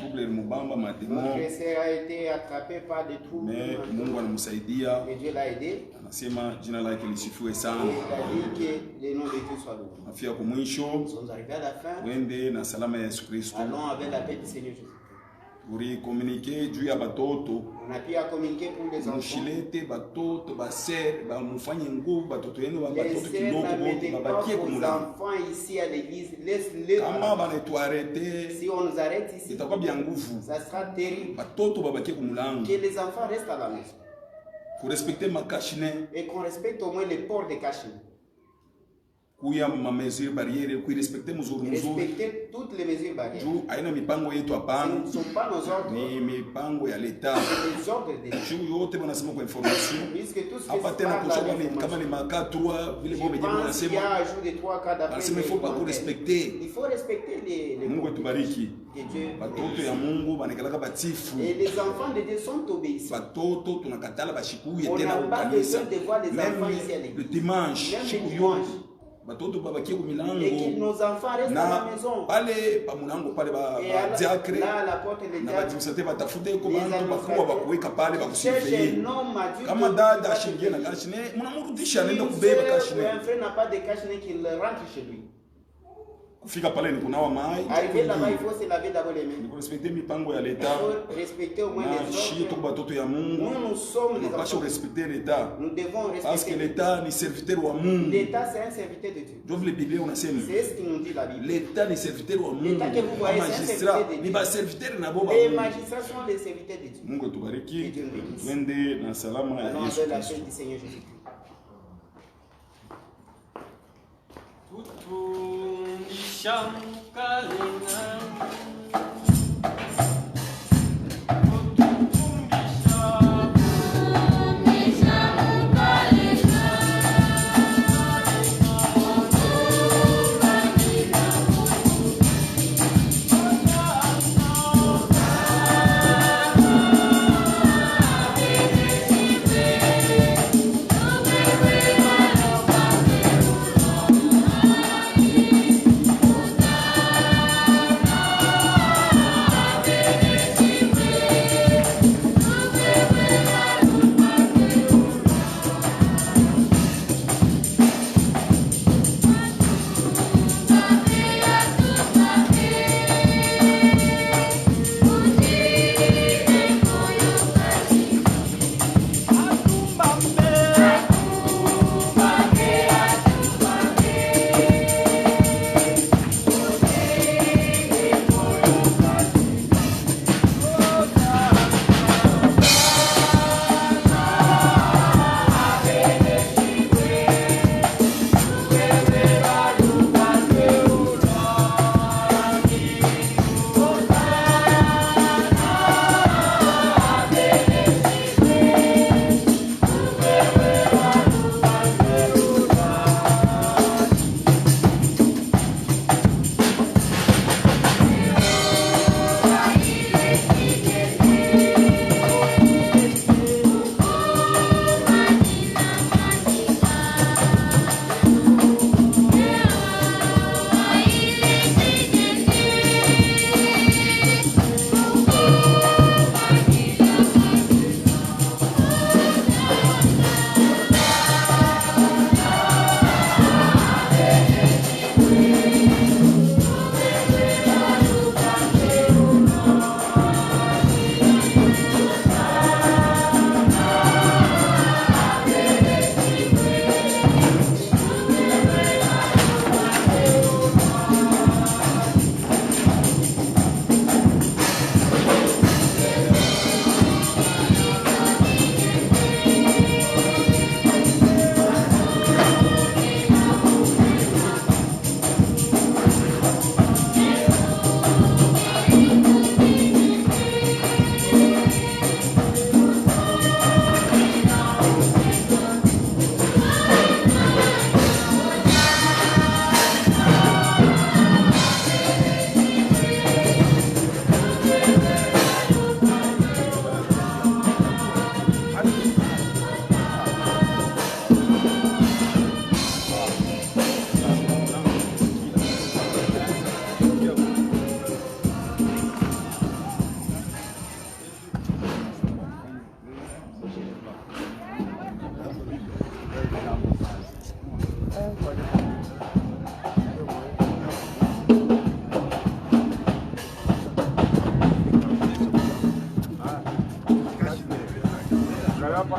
frère a été attrapé par des troubles. Mais Mungu anamsaidia. Et Dieu l'a aidé. Anasema jina lake lisifiwe sana. Il a dit que le nom de Dieu soit loué. Afia kwa mwisho. Nous sommes arrivés à la fin. Wende na salama ya Yesu Kristo. Allons avec la paix du Seigneur Jésus. Pour communiquer juu ya batoto. On a pu communiquer pour les enfants. Mushilete batoto baser ba mufanye nguvu batoto yenu batoto kiloko bote babakie kumula. Les enfants ici à l'église, laisse-les. Kama banetu arrêter. Si on nous arrête ici, itakuwa bien nguvu. Ça sera terrible. Batoto babakie kumulango. Que les enfants restent à la maison. Pour respecter ma cachine. Et qu'on respecte au moins les ports de cachine. Kuya ma mesure barrière, kuya respecter muzuru muzuru. Respecter toutes les mesures barrières. Juu aina mipango yetu hapana. Ce ne sont pas nos ordres. Ni mipango ya leta. C'est les ordres de l'État. Juu yote wanasema kwa information. Puisque tout ce qui Hapa se tena parle kusoma dans ni kama ni maka 3 vile bombe je jibu pense qu'il y a wanasema. un jour de 3 cas d'après. Wanasema il faut pas respecter. Il faut respecter les Mungu atubariki. que Dieu. Batoto ya Mungu banakalaka batifu. Et les enfants de Dieu sont obéissants. Batoto tunakatala bashikuye On tena n'a pas ukanisa. besoin de voir les enfants Même ici à le l'église. dimanche, Même le siku dimanche. yote. Batoto babakie ku milango. Et que nos enfants restent à la Na maison. pale pa mulango pale ba Et à diacre. là, à la porte des Na diacres. badimisate batafute ko Les bantu bakuwa bakuweka pale cherche bakusifeye. un homme adulte Kama qui dada va ashingie na te payer. kashine, mnamrudisha Si anaenda une kubeba sœur ou kashine. un frère n'a pas de cache-nez, qu'il rentre chez lui. Kufika pale ni kunawa mai. Arrivé là-bas, il faut se laver d'abord les mains. Ni respecter mipango ya Il leta. faut respecter au moins Na les shie to ordres. batoto ya Mungu. Nous sommes les Tunapaswa enfants. respecter l'État. Nous devons Parce que respecter. l'État ni serviteur wa Mungu. L'État, c'est un serviteur de Dieu. Ndio vile Biblia unasema. C'est ce qui nous dit la Bible. L'État ni serviteur wa Mungu. L'État que vous voyez, c'est un Magistrat serviteur de ni Dieu. ba serviteur na bo ba Les Mungu. magistrats sont des serviteurs de Dieu. Mungu Que atubariki. Dieu nous bénisse. Twende na salama ya Allons Yesu avec la Kristo. paix du Seigneur Jésus. Hapa